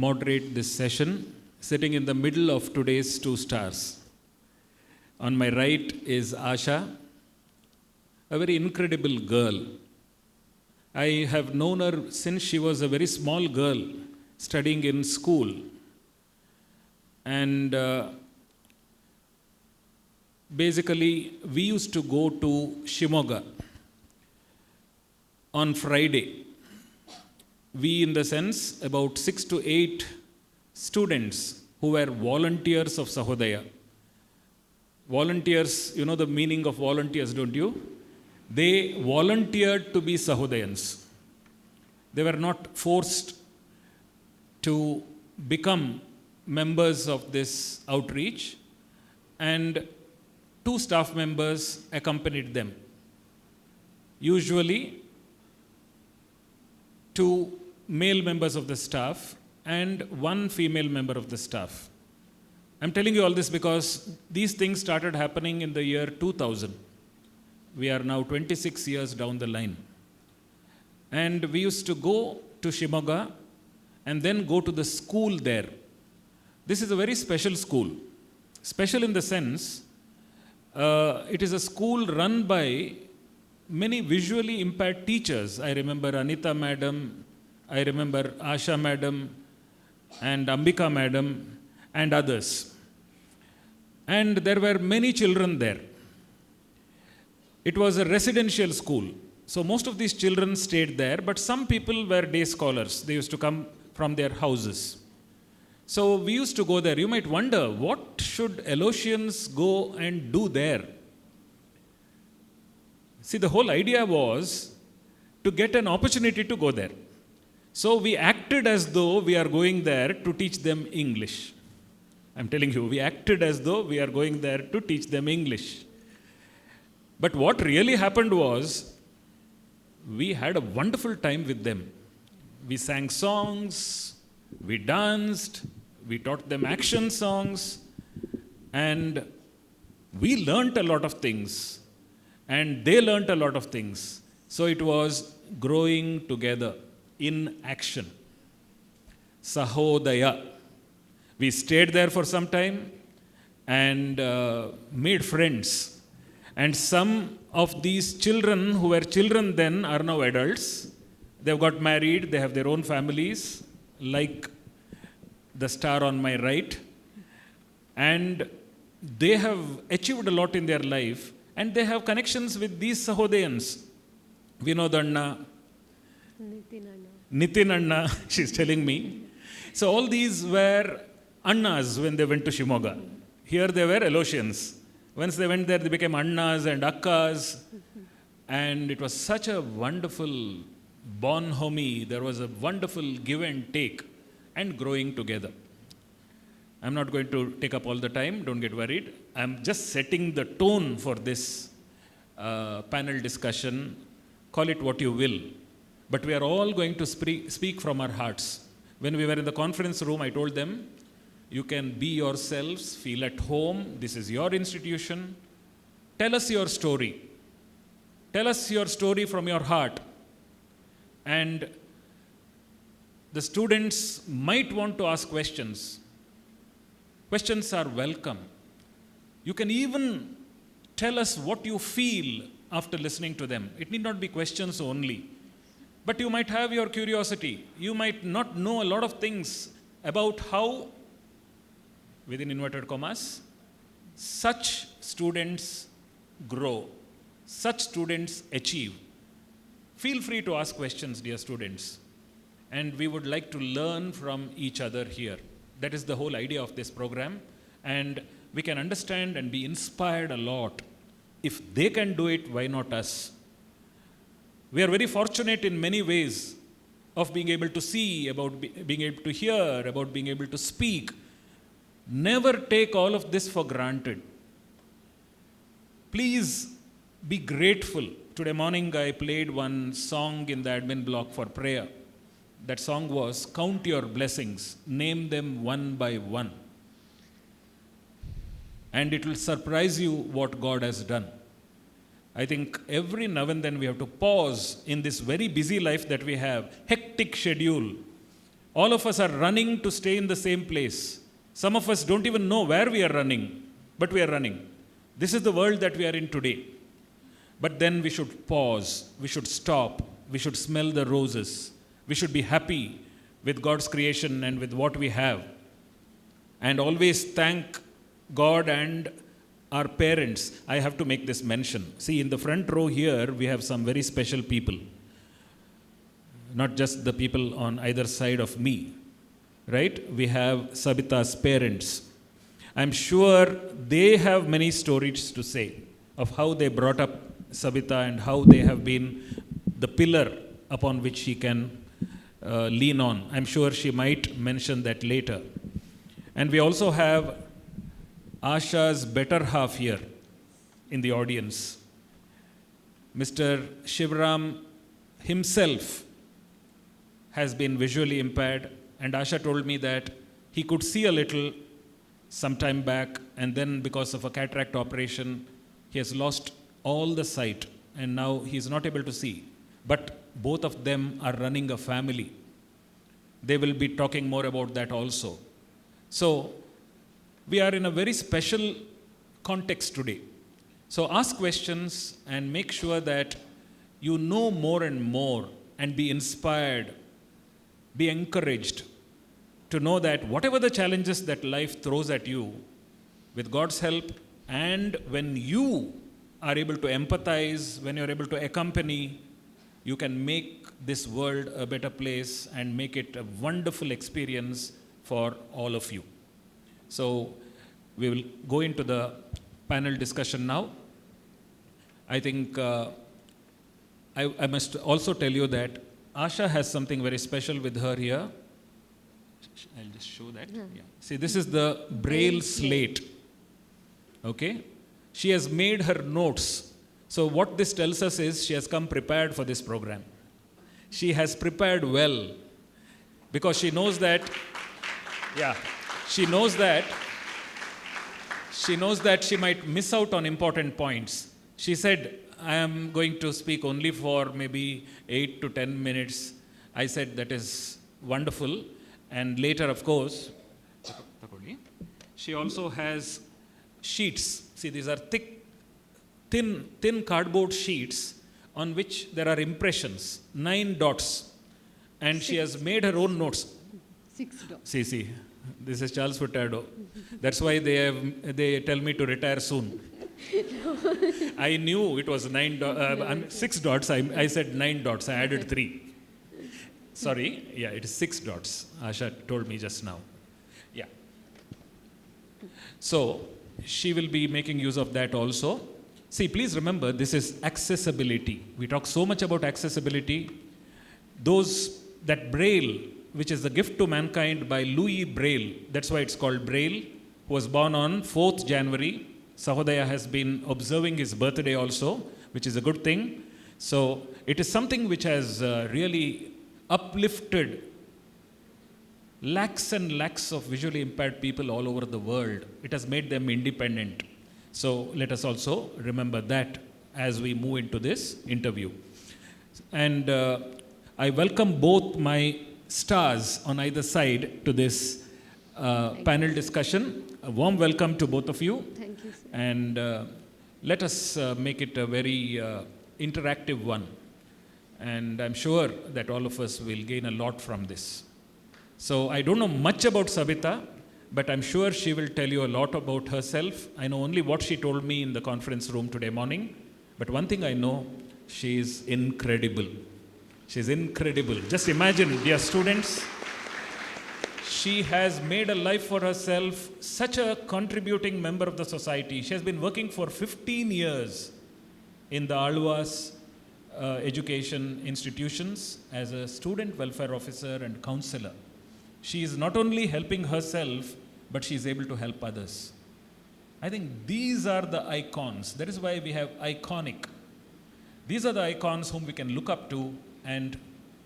moderate this session, sitting in the middle of today's two stars. On my right is Asha, a very incredible girl. I have known her since she was a very small girl studying in school. And basically, we used to go to Shimoga on Friday. We, in the sense, about 6 to 8 students who were volunteers of Sahodaya. Volunteers, you know the meaning of volunteers, don't you? They volunteered to be Sahodayans. They were not forced to become members of this outreach, and 2 staff members accompanied them. Usually, 2 male members of the staff and 1 female member of the staff. I'm telling you all this because these things started happening in the year 2000. We are now 26 years down the line. And we used to go to Shimoga and then go to the school there. This is a very special school. Special in the sense, it is a school run by many visually impaired teachers. I remember Anita madam, I remember Asha madam, and Ambika madam, and others. And there were many children there. It was a residential school. So most of these children stayed there, but some people were day scholars. They used to come from their houses. So we used to go there. You might wonder, what should Elosians go and do there? See, the whole idea was to get an opportunity to go there. So we acted as though we are going there to teach them English. I'm telling you, we acted as though we are going there to teach them English. But what really happened was, we had a wonderful time with them. We sang songs, we danced, we taught them action songs, and we learnt a lot of things. And they learnt a lot of things. So it was growing together in action. Sahodaya. We stayed there for some time and made friends. And some of these children who were children then are now adults. They've got married, they have their own families, like the star on my right. And they have achieved a lot in their life. And they have connections with these Sahodayans. Vinod Anna, Nitin Anna, she's telling me. So all these were Annas when they went to Shimoga. Here they were Elosians. Once they went there, they became Annas and Akkas. And it was such a wonderful bonhomie. There was a wonderful give and take and growing together. I'm not going to take up all the time, don't get worried. I'm just setting the tone for this panel discussion. Call it what you will. But we are all going to speak from our hearts. When we were in the conference room, I told them, you can be yourselves, feel at home. This is your institution. Tell us your story. Tell us your story from your heart. And the students might want to ask questions. Questions are welcome. You can even tell us what you feel after listening to them. It need not be questions only. But you might have your curiosity. You might not know a lot of things about how, within inverted commas, such students grow, such students achieve. Feel free to ask questions, dear students. And we would like to learn from each other here. That is the whole idea of this program. And we can understand and be inspired a lot. If they can do it, why not us? We are very fortunate in many ways of being able to see, about being able to hear, about being able to speak. Never take all of this for granted. Please be grateful. Today morning I played one song in the admin block for prayer. That song was, Count Your Blessings, Name Them One by One. And it will surprise you what God has done. I think every now and then we have to pause in this very busy life that we have, hectic schedule, All of us are running to stay in the same place. Some of us don't even know where we are running, but we are running. This is the world that we are in today. But then we should pause, we should stop, we should smell the roses, we should be happy with God's creation and with what we have. And always thank God and our parents. I have to make this mention. See, in the front row here, we have some very special people. Not just the people on either side of me, right? We have Sabita's parents. I'm sure they have many stories to say of how they brought up Sabita and how they have been the pillar upon which she can lean on. I'm sure she might mention that later. And we also have Asha's better half here in the audience. Mr. Shivram himself has been visually impaired, and Asha told me that he could see a little some time back, and then because of a cataract operation, he has lost all the sight, and now he's not able to see. But both of them are running a family. They will be talking more about that also. So, we are in a very special context today. So, ask questions and make sure that you know more and more and be inspired, be encouraged to know that whatever the challenges that life throws at you, with God's help, and when you are able to empathize, when you're able to accompany, you can make this world a better place and make it a wonderful experience for all of you. So, we will go into the panel discussion now. I think I must also tell you that Asha has something very special with her here. I'll just show that. Yeah. See, this is the Braille slate. Okay? She has made her notes. So what this tells us is she has come prepared for this program. She has prepared well because she knows that, she knows that she might miss out on important points. She said, I am going to speak only for maybe 8 to 10 minutes. I said, that is wonderful. And later, of course, she also has sheets. See, these are thin cardboard sheets on which there are impressions, 9 dots. And she has made her own notes. 6 dots. See, this is Charles Furtado. That's why they tell me to retire soon. I knew it was 6 dots. I said 9 dots. I added 3. Sorry. Yeah, it is 6 dots. Asha told me just now. Yeah. So, she will be making use of that also. See, please remember, this is accessibility. We talk so much about accessibility. That Braille, which is the gift to mankind by Louis Braille, that's why it's called Braille, who was born on 4th January. Sahodaya has been observing his birthday also, which is a good thing. So, it is something which has really uplifted lakhs and lakhs of visually impaired people all over the world. It has made them independent. So, let us also remember that as we move into this interview. And I welcome both my stars on either side to this panel discussion. A warm welcome to both of you. Thank you, sir. And let us make it a very interactive one. And I'm sure that all of us will gain a lot from this. So I don't know much about Sabita, but I'm sure she will tell you a lot about herself. I know only what she told me in the conference room today morning. But one thing I know, she is incredible. She's incredible. Just imagine, dear students, she has made a life for herself, such a contributing member of the society. She has been working for 15 years in the Alwas education institutions as a student welfare officer and counselor. She is not only helping herself, but she is able to help others. I think these are the icons. That is why we have EYECONIC. These are the icons whom we can look up to and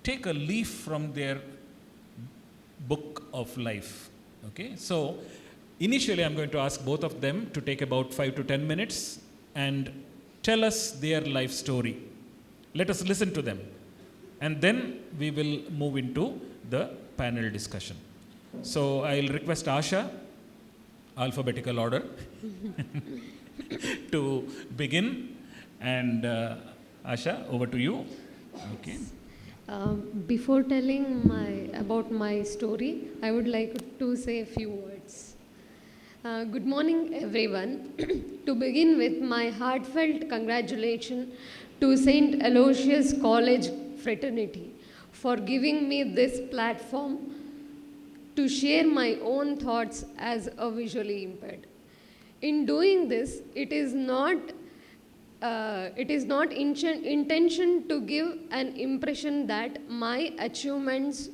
take a leaf from their book of life. Okay, so initially I'm going to ask both of them to take about 5 to 10 minutes and tell us their life story. Let us listen to them. And then we will move into the panel discussion. So I'll request Asha, alphabetical order, to begin. And Asha, over to you. Okay. Before telling about my story, I would like to say a few words. Good morning, everyone. To begin with, my heartfelt congratulations to St. Aloysius College Fraternity for giving me this platform to share my own thoughts as a visually impaired. In doing this, it is not intention to give an impression that my achievements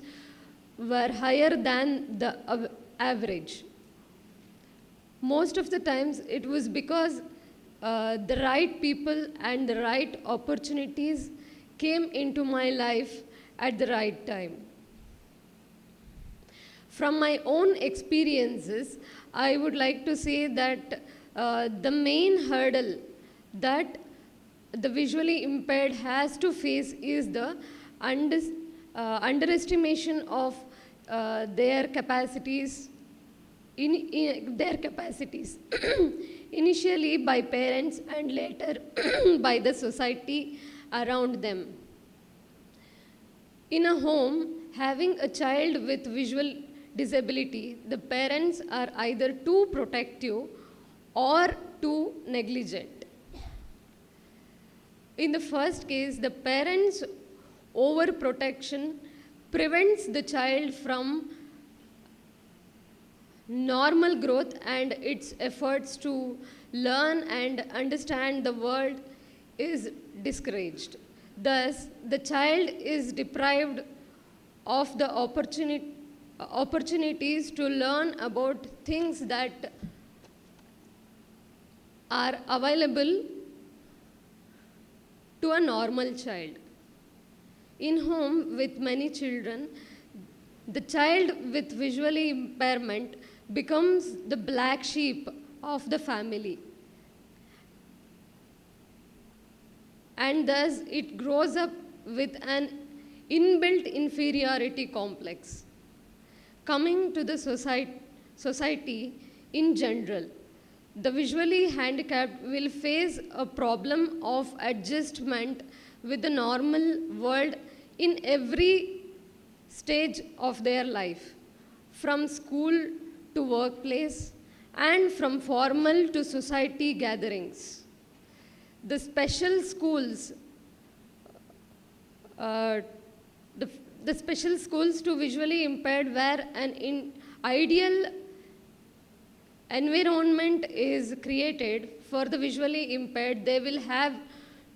were higher than the average. Most of the times it was because the right people and the right opportunities came into my life at the right time. From my own experiences, I would like to say that the main hurdle that the visually impaired has to face is the underestimation of their capacities, initially by parents and later by the society around them. In a home, having a child with visual disability, the parents are either too protective or too negligent. In the first case, the parents' overprotection prevents the child from normal growth and its efforts to learn and understand the world is discouraged. Thus, the child is deprived of the opportunities to learn about things that are available to a normal child. In home with many children, the child with visually impairment becomes the black sheep of the family. And thus it grows up with an inbuilt inferiority complex. Coming to the society in general, the visually handicapped will face a problem of adjustment with the normal world in every stage of their life, from school to workplace and from formal to society gatherings. The special schools, the special schools to visually impaired where an ideal environment is created for the visually impaired, they will have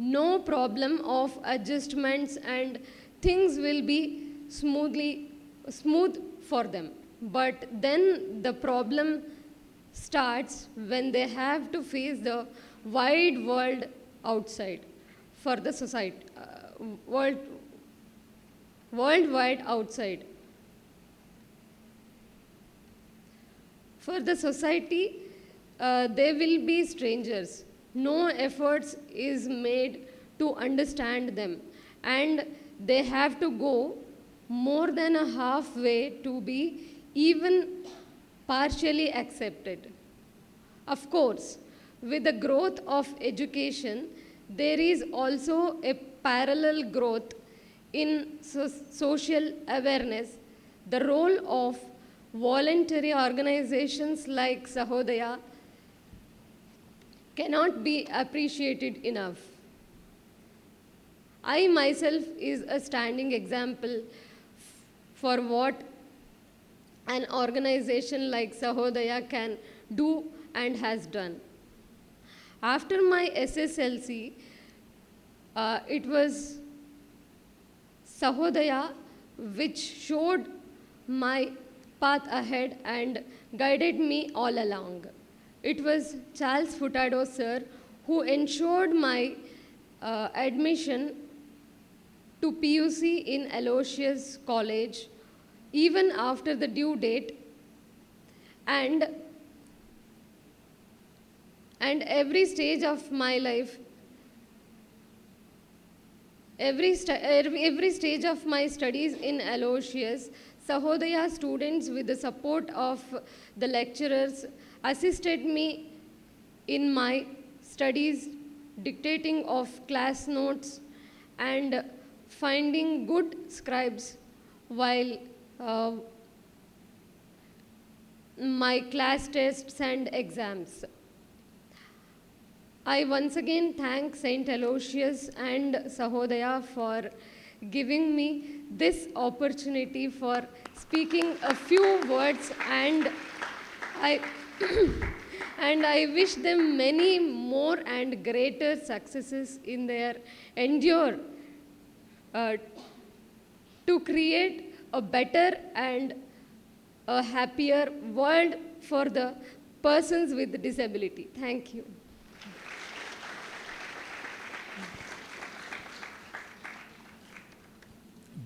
no problem of adjustments and things will be smooth for them. But then the problem starts when they have to face the wide world outside for the society, worldwide outside. For the society, they will be strangers. No efforts is made to understand them, and they have to go more than a halfway to be even partially accepted. Of course, with the growth of education, there is also a parallel growth in social awareness. The role of voluntary organizations like Sahodaya cannot be appreciated enough. I myself is a standing example for what an organization like Sahodaya can do and has done. After my SSLC, it was Sahodaya which showed my path ahead and guided me all along. It was Charles Furtado sir who ensured my admission to PUC in Aloysius College even after the due date, and every stage of my life, every stage of my studies in Aloysius, Sahodaya students, with the support of the lecturers, assisted me in my studies, dictating of class notes and finding good scribes while my class tests and exams. I once again thank Saint Aloysius and Sahodaya for giving me this opportunity for speaking a few words, and I and I wish them many more and greater successes in their endeavor to create a better and a happier world for the persons with disability. Thank you.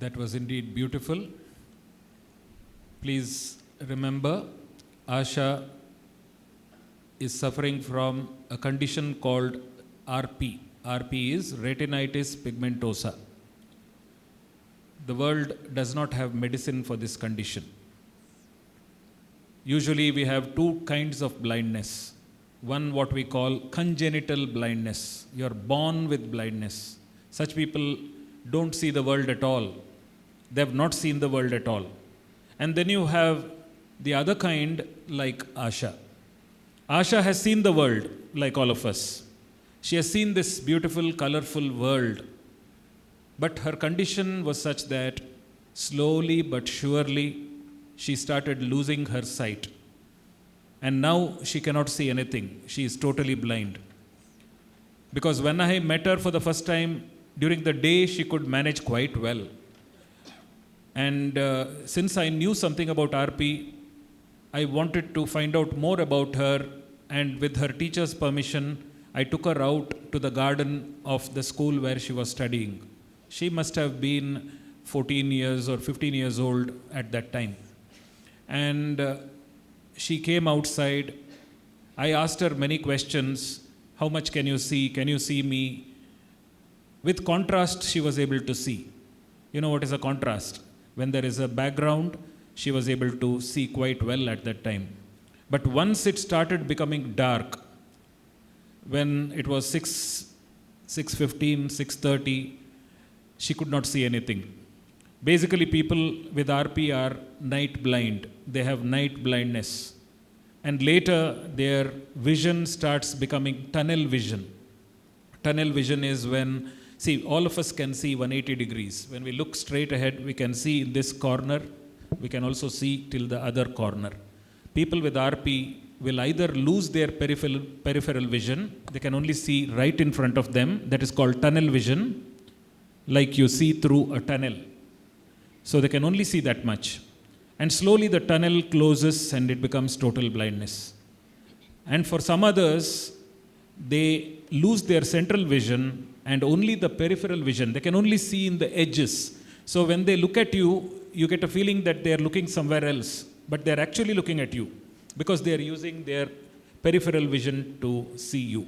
That was indeed beautiful. Please remember, Asha is suffering from a condition called RP. RP is retinitis pigmentosa. The world does not have medicine for this condition. Usually we have two kinds of blindness. One, what we call congenital blindness. You are born with blindness. Such people don't see the world at all. They have not seen the world at all. And then you have the other kind, like Asha. Asha has seen the world like all of us. She has seen this beautiful, colorful world. But her condition was such that slowly but surely she started losing her sight. And now she cannot see anything. She is totally blind. Because when I met her for the first time, during the day she could manage quite well. And since I knew something about RP, I wanted to find out more about her, and with her teacher's permission, I took her out to the garden of the school where she was studying. She must have been 14 years or 15 years old at that time. And she came outside. I asked her many questions. How much can you see? Can you see me? With contrast, she was able to see. You know what is a contrast? When there is a background, she was able to see quite well at that time. But once it started becoming dark, when it was 6:15, 6:30, she could not see anything. Basically, people with RP are night blind. They have night blindness. And later, their vision starts becoming tunnel vision. Tunnel vision is when, see, all of us can see 180 degrees. When we look straight ahead, we can see in this corner. We can also see till the other corner. People with RP will either lose their peripheral vision. They can only see right in front of them. That is called tunnel vision, like you see through a tunnel. So they can only see that much. And slowly the tunnel closes and it becomes total blindness. And for some others, they lose their central vision and only the peripheral vision. They can only see in the edges. So when they look at you, you get a feeling that they are looking somewhere else, but they are actually looking at you because they are using their peripheral vision to see you.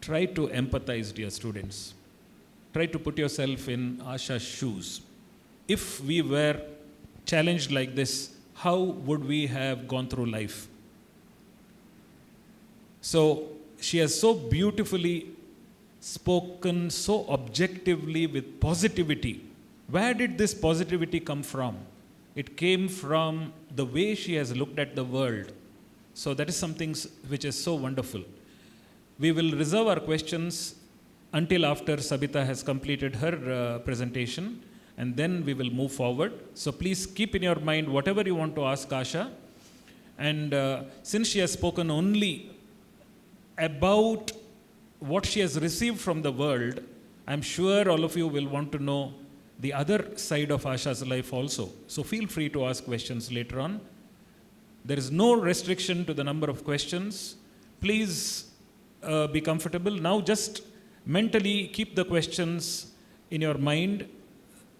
Try to empathize, dear students. Try to put yourself in Asha's shoes. If we were challenged like this, how would we have gone through life? So she has so beautifully spoken, so objectively with positivity. Where did this positivity come from? It came from the way she has looked at the world. So that is something which is so wonderful. We will reserve our questions until after Sabita has completed her presentation, and then we will move forward. So please keep in your mind whatever you want to ask Asha. And since she has spoken only about what she has received from the world, I'm sure all of you will want to know the other side of Asha's life also. So feel free to ask questions later on. There is no restriction to the number of questions. Please be comfortable. Now just mentally keep the questions in your mind,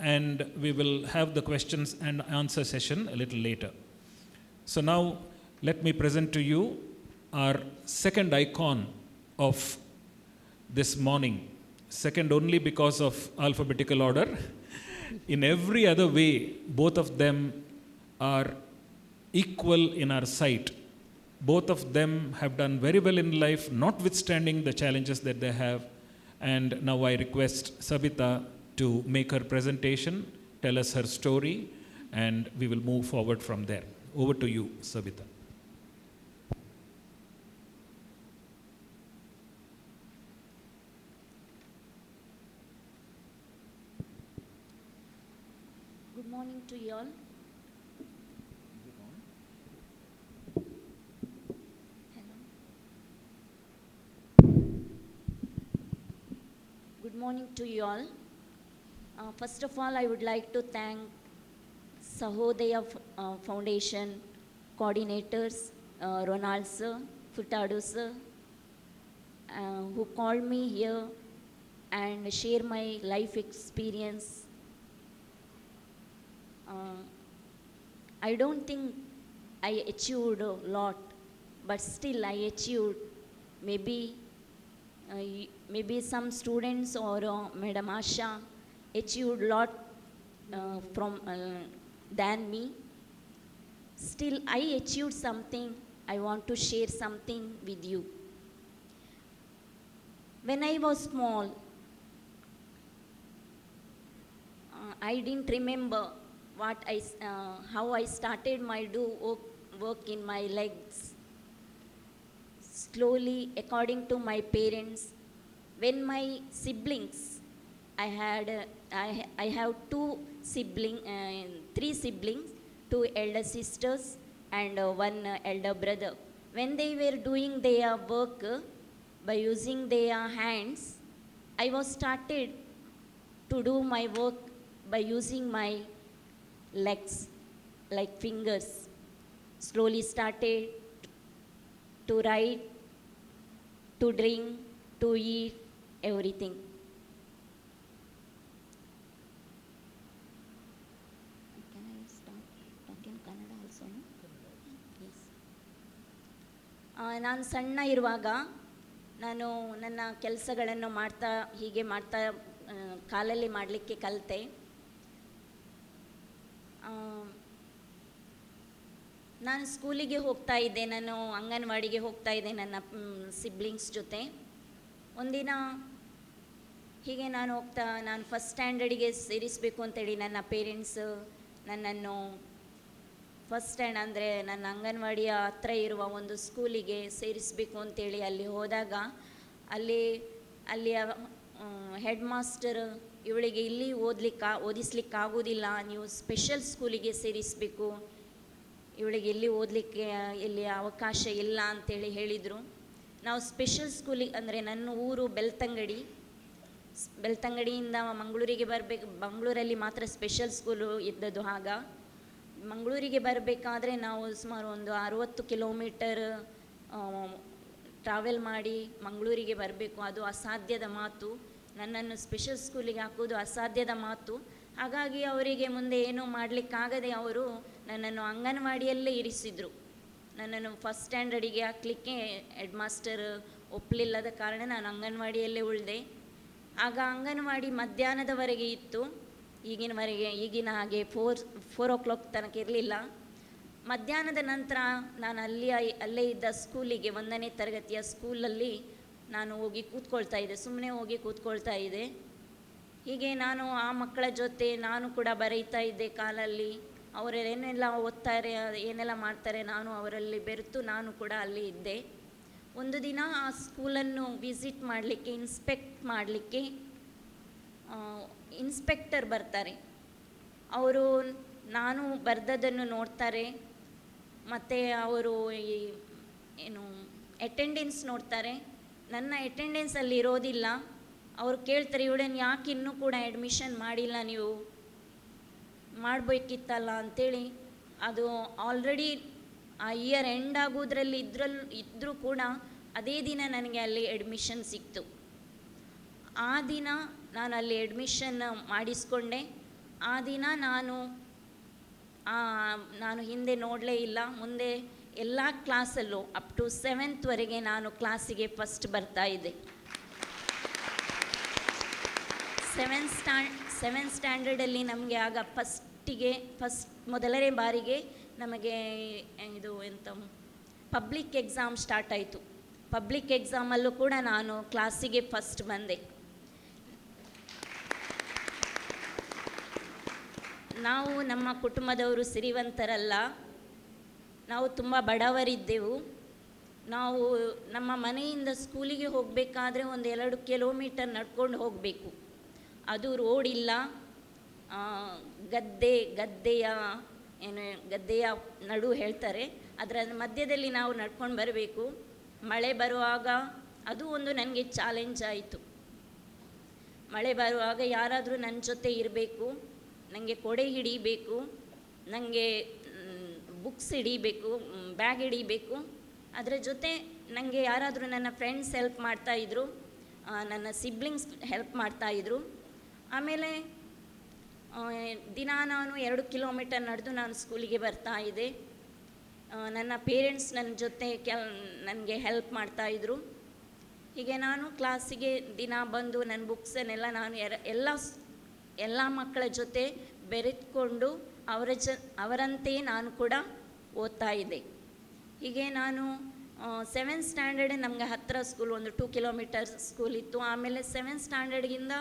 and we will have the questions and answer session a little later. So now let me present to you our second icon of this morning. Second only because of alphabetical order. In every other way, both of them are equal in our sight. Both of them have done very well in life, notwithstanding the challenges that they have. And now I request Sabita to make her presentation, tell us her story, and we will move forward from there. Over to you, Sabita. Good morning to you all. Hello. Good morning to you all. First of all, I would like to thank Sahodaya Foundation coordinators, Ronald sir, Furtado sir, who called me here and share my life experience. I don't think I achieved a lot, but still I achieved. Maybe some students or Madam Asha achieved a lot than me. Still, I achieved something. I want to share something with you. When I was small, I didn't remember how I started my work in my legs. Slowly, according to my parents, when my siblings, I have three siblings, two elder sisters and one elder brother. When they were doing their work by using their hands, I was started to do my work by using my legs, like fingers. Slowly started to write, to drink, to eat, everything. Can I start talking Kannada also? No? Yes. ನಾನು ಸಣ್ಣ ಇರುವಾಗ ನಾನು ನನ್ನ ಕೆಲಸಗಳನ್ನು ಮಾಡ್ತಾ ಕಾಲಲ್ಲಿ ಮಾಡಲಿಕ್ಕೆ ಕಲಿತೆ. ನಾನು ಸ್ಕೂಲಿಗೆ ಹೋಗ್ತಾ ಇದ್ದೆ, ನಾನು ಅಂಗನವಾಡಿಗೆ ಹೋಗ್ತಾ ಇದ್ದೆ ನನ್ನ ಸಿಬ್ಲಿಂಗ್ಸ್ ಜೊತೆ. ಒಂದಿನ ಹೀಗೆ ನಾನು ಫಸ್ಟ್ ಸ್ಟ್ಯಾಂಡರ್ಡಿಗೆ ಸೇರಿಸಬೇಕು ಅಂತೇಳಿ ನನ್ನ ಪೇರೆಂಟ್ಸ್ ನನ್ನನ್ನು ಫಸ್ಟ್ ಸ್ಟ್ಯಾಂಡ್ ಅಂದರೆ ನನ್ನ ಅಂಗನವಾಡಿಯ ಹತ್ರ ಇರುವ ಒಂದು ಸ್ಕೂಲಿಗೆ ಸೇರಿಸಬೇಕು ಅಂತೇಳಿ ಅಲ್ಲಿ ಹೋದಾಗ ಅಲ್ಲಿಯ ಹೆಡ್ ಮಾಸ್ಟರ್ ಇವಳಿಗೆ ಇಲ್ಲಿ ಓದಿಸ್ಲಿಕ್ಕಾಗೋದಿಲ್ಲ, ನೀವು ಸ್ಪೆಷಲ್ ಸ್ಕೂಲಿಗೆ ಸೇರಿಸಬೇಕು, ಇವಳಿಗೆ ಇಲ್ಲಿ ಓದಲಿಕ್ಕೆ ಇಲ್ಲಿ ಅವಕಾಶ ಇಲ್ಲ ಅಂತೇಳಿ ಹೇಳಿದರು. ನಾವು ಸ್ಪೆಷಲ್ ಸ್ಕೂಲಿಗೆ ಅಂದರೆ ನನ್ನ ಊರು ಬೆಳ್ತಂಗಡಿಯಿಂದ ಮಂಗಳೂರಿಗೆ ಬರಬೇಕು. ಮಂಗಳೂರಲ್ಲಿ ಮಾತ್ರ ಸ್ಪೆಷಲ್ ಸ್ಕೂಲು ಇದ್ದದ್ದು. ಆಗ ಮಂಗಳೂರಿಗೆ ಬರಬೇಕಾದ್ರೆ ನಾವು ಸುಮಾರು ಒಂದು 60 ಕಿಲೋಮೀಟರ್ ಟ್ರಾವೆಲ್ ಮಾಡಿ ಮಂಗಳೂರಿಗೆ ಬರಬೇಕು. ಅದು ಅಸಾಧ್ಯದ ಮಾತು. ನನ್ನನ್ನು ಸ್ಪೆಷಲ್ ಸ್ಕೂಲಿಗೆ ಹಾಕೋದು ಅಸಾಧ್ಯದ ಮಾತು. ಹಾಗಾಗಿ ಅವರಿಗೆ ಮುಂದೆ ಏನೂ ಮಾಡಲಿಕ್ಕಾಗದೆ ಅವರು ನನ್ನನ್ನು ಅಂಗನವಾಡಿಯಲ್ಲೇ ಇರಿಸಿದರು. ನನ್ನನ್ನು ಫಸ್ಟ್ ಸ್ಟ್ಯಾಂಡರ್ಡಿಗೆ ಹಾಕಲಿಕ್ಕೆ ಹೆಡ್ ಮಾಸ್ಟರ್ ಒಪ್ಪಲಿಲ್ಲದ ಕಾರಣ ನಾನು ಅಂಗನವಾಡಿಯಲ್ಲೇ ಉಳಿದೆ. ಆಗ ಅಂಗನವಾಡಿ ಮಧ್ಯಾಹ್ನದವರೆಗೆ ಇತ್ತು, ಈಗಿನ ಹಾಗೆ 4 o'clock ತನಕ ಇರಲಿಲ್ಲ. ಮಧ್ಯಾಹ್ನದ ನಂತರ ನಾನು ಅಲ್ಲೇ ಇದ್ದ ಸ್ಕೂಲಿಗೆ 1ನೇ ತರಗತಿಯ ಸ್ಕೂಲಲ್ಲಿ ನಾನು ಹೋಗಿ ಸುಮ್ಮನೆ ಹೋಗಿ ಕೂತ್ಕೊಳ್ತಾ ಇದ್ದೆ. ಹೀಗೆ ನಾನು ಆ ಮಕ್ಕಳ ಜೊತೆ ನಾನು ಕೂಡ ಬರೀತಾ ಇದ್ದೆ ಕಾಲಲ್ಲಿ. ಅವರು ಏನೆಲ್ಲ ಓದ್ತಾರೆ, ಏನೆಲ್ಲ ಮಾಡ್ತಾರೆ, ನಾನು ಅವರಲ್ಲಿ ಬೆರೆತು ನಾನು ಕೂಡ ಅಲ್ಲಿ ಇದ್ದೆ. ಒಂದು ದಿನ ಆ ಸ್ಕೂಲನ್ನು ವಿಸಿಟ್ ಮಾಡಲಿಕ್ಕೆ, ಇನ್ಸ್ಪೆಕ್ಟ್ ಮಾಡಲಿಕ್ಕೆ ಇನ್ಸ್ಪೆಕ್ಟರ್ ಬರ್ತಾರೆ. ಅವರು ನಾನು ಬರೆದದ್ದನ್ನು ನೋಡ್ತಾರೆ, ಮತ್ತು ಅವರು ಅಟೆಂಡೆನ್ಸ್ ನೋಡ್ತಾರೆ. ನನ್ನ ಅಟೆಂಡೆನ್ಸಲ್ಲಿ ಇರೋದಿಲ್ಲ. ಅವರು ಕೇಳ್ತಾರೆ, ಇವಳನ್ನು ಯಾಕೆ ಇನ್ನೂ ಕೂಡ ಅಡ್ಮಿಷನ್ ಮಾಡಿಲ್ಲ, ನೀವು ಮಾಡಬೇಕಿತ್ತಲ್ಲ ಅಂಥೇಳಿ. ಅದು ಆಲ್ರೆಡಿ ಆ ಇಯರ್ ಎಂಡ್ ಆಗೋದ್ರಲ್ಲಿ ಇದ್ದರೂ ಕೂಡ ಅದೇ ದಿನ ನನಗೆ ಅಲ್ಲಿ ಅಡ್ಮಿಷನ್ ಸಿಕ್ತು. ಆ ದಿನ ನಾನು ಅಲ್ಲಿ ಅಡ್ಮಿಷನ್ ಮಾಡಿಸ್ಕೊಂಡೆ. ಆ ದಿನ ನಾನು ಹಿಂದೆ ನೋಡಲೇ ಇಲ್ಲ. ಮುಂದೆ ಎಲ್ಲ ಕ್ಲಾಸಲ್ಲೂ ಅಪ್ ಟು 7th ನಾನು ಕ್ಲಾಸಿಗೆ ಫಸ್ಟ್ ಬರ್ತಾ ಇದ್ದೆ. ಸೆವೆಂತ್ ಸ್ಟ್ಯಾಂಡರ್ಡಲ್ಲಿ ನಮಗೆ ಆಗ ಮೊದಲನೇ ಬಾರಿಗೆ ನಮಗೆ ಇದು ಎಂತ ಪಬ್ಲಿಕ್ ಎಕ್ಸಾಮ್ ಸ್ಟಾರ್ಟ್ ಆಯಿತು. ಪಬ್ಲಿಕ್ ಎಕ್ಸಾಮಲ್ಲೂ ಕೂಡ ನಾನು ಕ್ಲಾಸಿಗೆ ಫಸ್ಟ್ ಬಂದೆ. ನಾವು ನಮ್ಮ ಕುಟುಂಬದವರು ಸಿರಿವಂತರಲ್ಲ, ನಾವು ತುಂಬ ಬಡವರಿದ್ದೆವು. ನಾವು ನಮ್ಮ ಮನೆಯಿಂದ ಸ್ಕೂಲಿಗೆ ಹೋಗಬೇಕಾದ್ರೆ 1-2 ಕಿಲೋಮೀಟರ್ ನಡ್ಕೊಂಡು ಹೋಗಬೇಕು. ಅದು ರೋಡ್ ಇಲ್ಲ, ಗದ್ದೆಯ ನಡು ಹೇಳ್ತಾರೆ, ಅದರ ಮಧ್ಯದಲ್ಲಿ ನಾವು ನಡ್ಕೊಂಡು ಬರಬೇಕು. ಮಳೆ ಬರುವಾಗ ಅದು ಒಂದು ನನಗೆ ಚಾಲೆಂಜ್ ಆಯಿತು. ಮಳೆ ಬರುವಾಗ ಯಾರಾದರೂ ನನ್ನ ಜೊತೆ ಇರಬೇಕು, ನನಗೆ ಕೊಡೆ ಹಿಡಿಬೇಕು, ನನಗೆ ಬುಕ್ಸ್ ಹಿಡಿಬೇಕು, ಬ್ಯಾಗ್ ಹಿಡಿಬೇಕು. ಅದರ ಜೊತೆ ನನಗೆ ಯಾರಾದರೂ ನನ್ನ ಫ್ರೆಂಡ್ಸ್ ಹೆಲ್ಪ್ ಮಾಡ್ತಾಯಿದ್ರು, ನನ್ನ ಸಿಬ್ಲಿಂಗ್ಸ್ ಹೆಲ್ಪ್ ಮಾಡ್ತಾಯಿದ್ರು. ಆಮೇಲೆ ದಿನ ನಾನು 2 ಕಿಲೋಮೀಟರ್ ನಡೆದು ನಾನು ಸ್ಕೂಲಿಗೆ ಬರ್ತಾಯಿದ್ದೆ. ನನ್ನ ಪೇರೆಂಟ್ಸ್ ನನ್ನ ಜೊತೆ ನನಗೆ ಹೆಲ್ಪ್ ಮಾಡ್ತಾಯಿದ್ರು. ಹೀಗೆ ನಾನು ಕ್ಲಾಸಿಗೆ ದಿನ ಬಂದು ನನ್ನ ಬುಕ್ಸನ್ನೆಲ್ಲ ನಾನು ಎಲ್ಲ ಮಕ್ಕಳ ಜೊತೆ ಬೆರೆತ್ಕೊಂಡು ಅವರಂತೆಯೇ ನಾನು ಕೂಡ ಓದ್ತಾ ಇದ್ದೆ. ಹೀಗೆ ನಾನು ಸೆವೆಂತ್ ಸ್ಟ್ಯಾಂಡರ್ಡ್ ನಮಗೆ ಹತ್ತಿರ ಸ್ಕೂಲ್, ಒಂದು 2 ಕಿಲೋಮೀಟರ್ ಸ್ಕೂಲ್ ಇತ್ತು. ಆಮೇಲೆ ಸೆವೆಂತ್ ಸ್ಟ್ಯಾಂಡರ್ಡ್ಗಿಂದ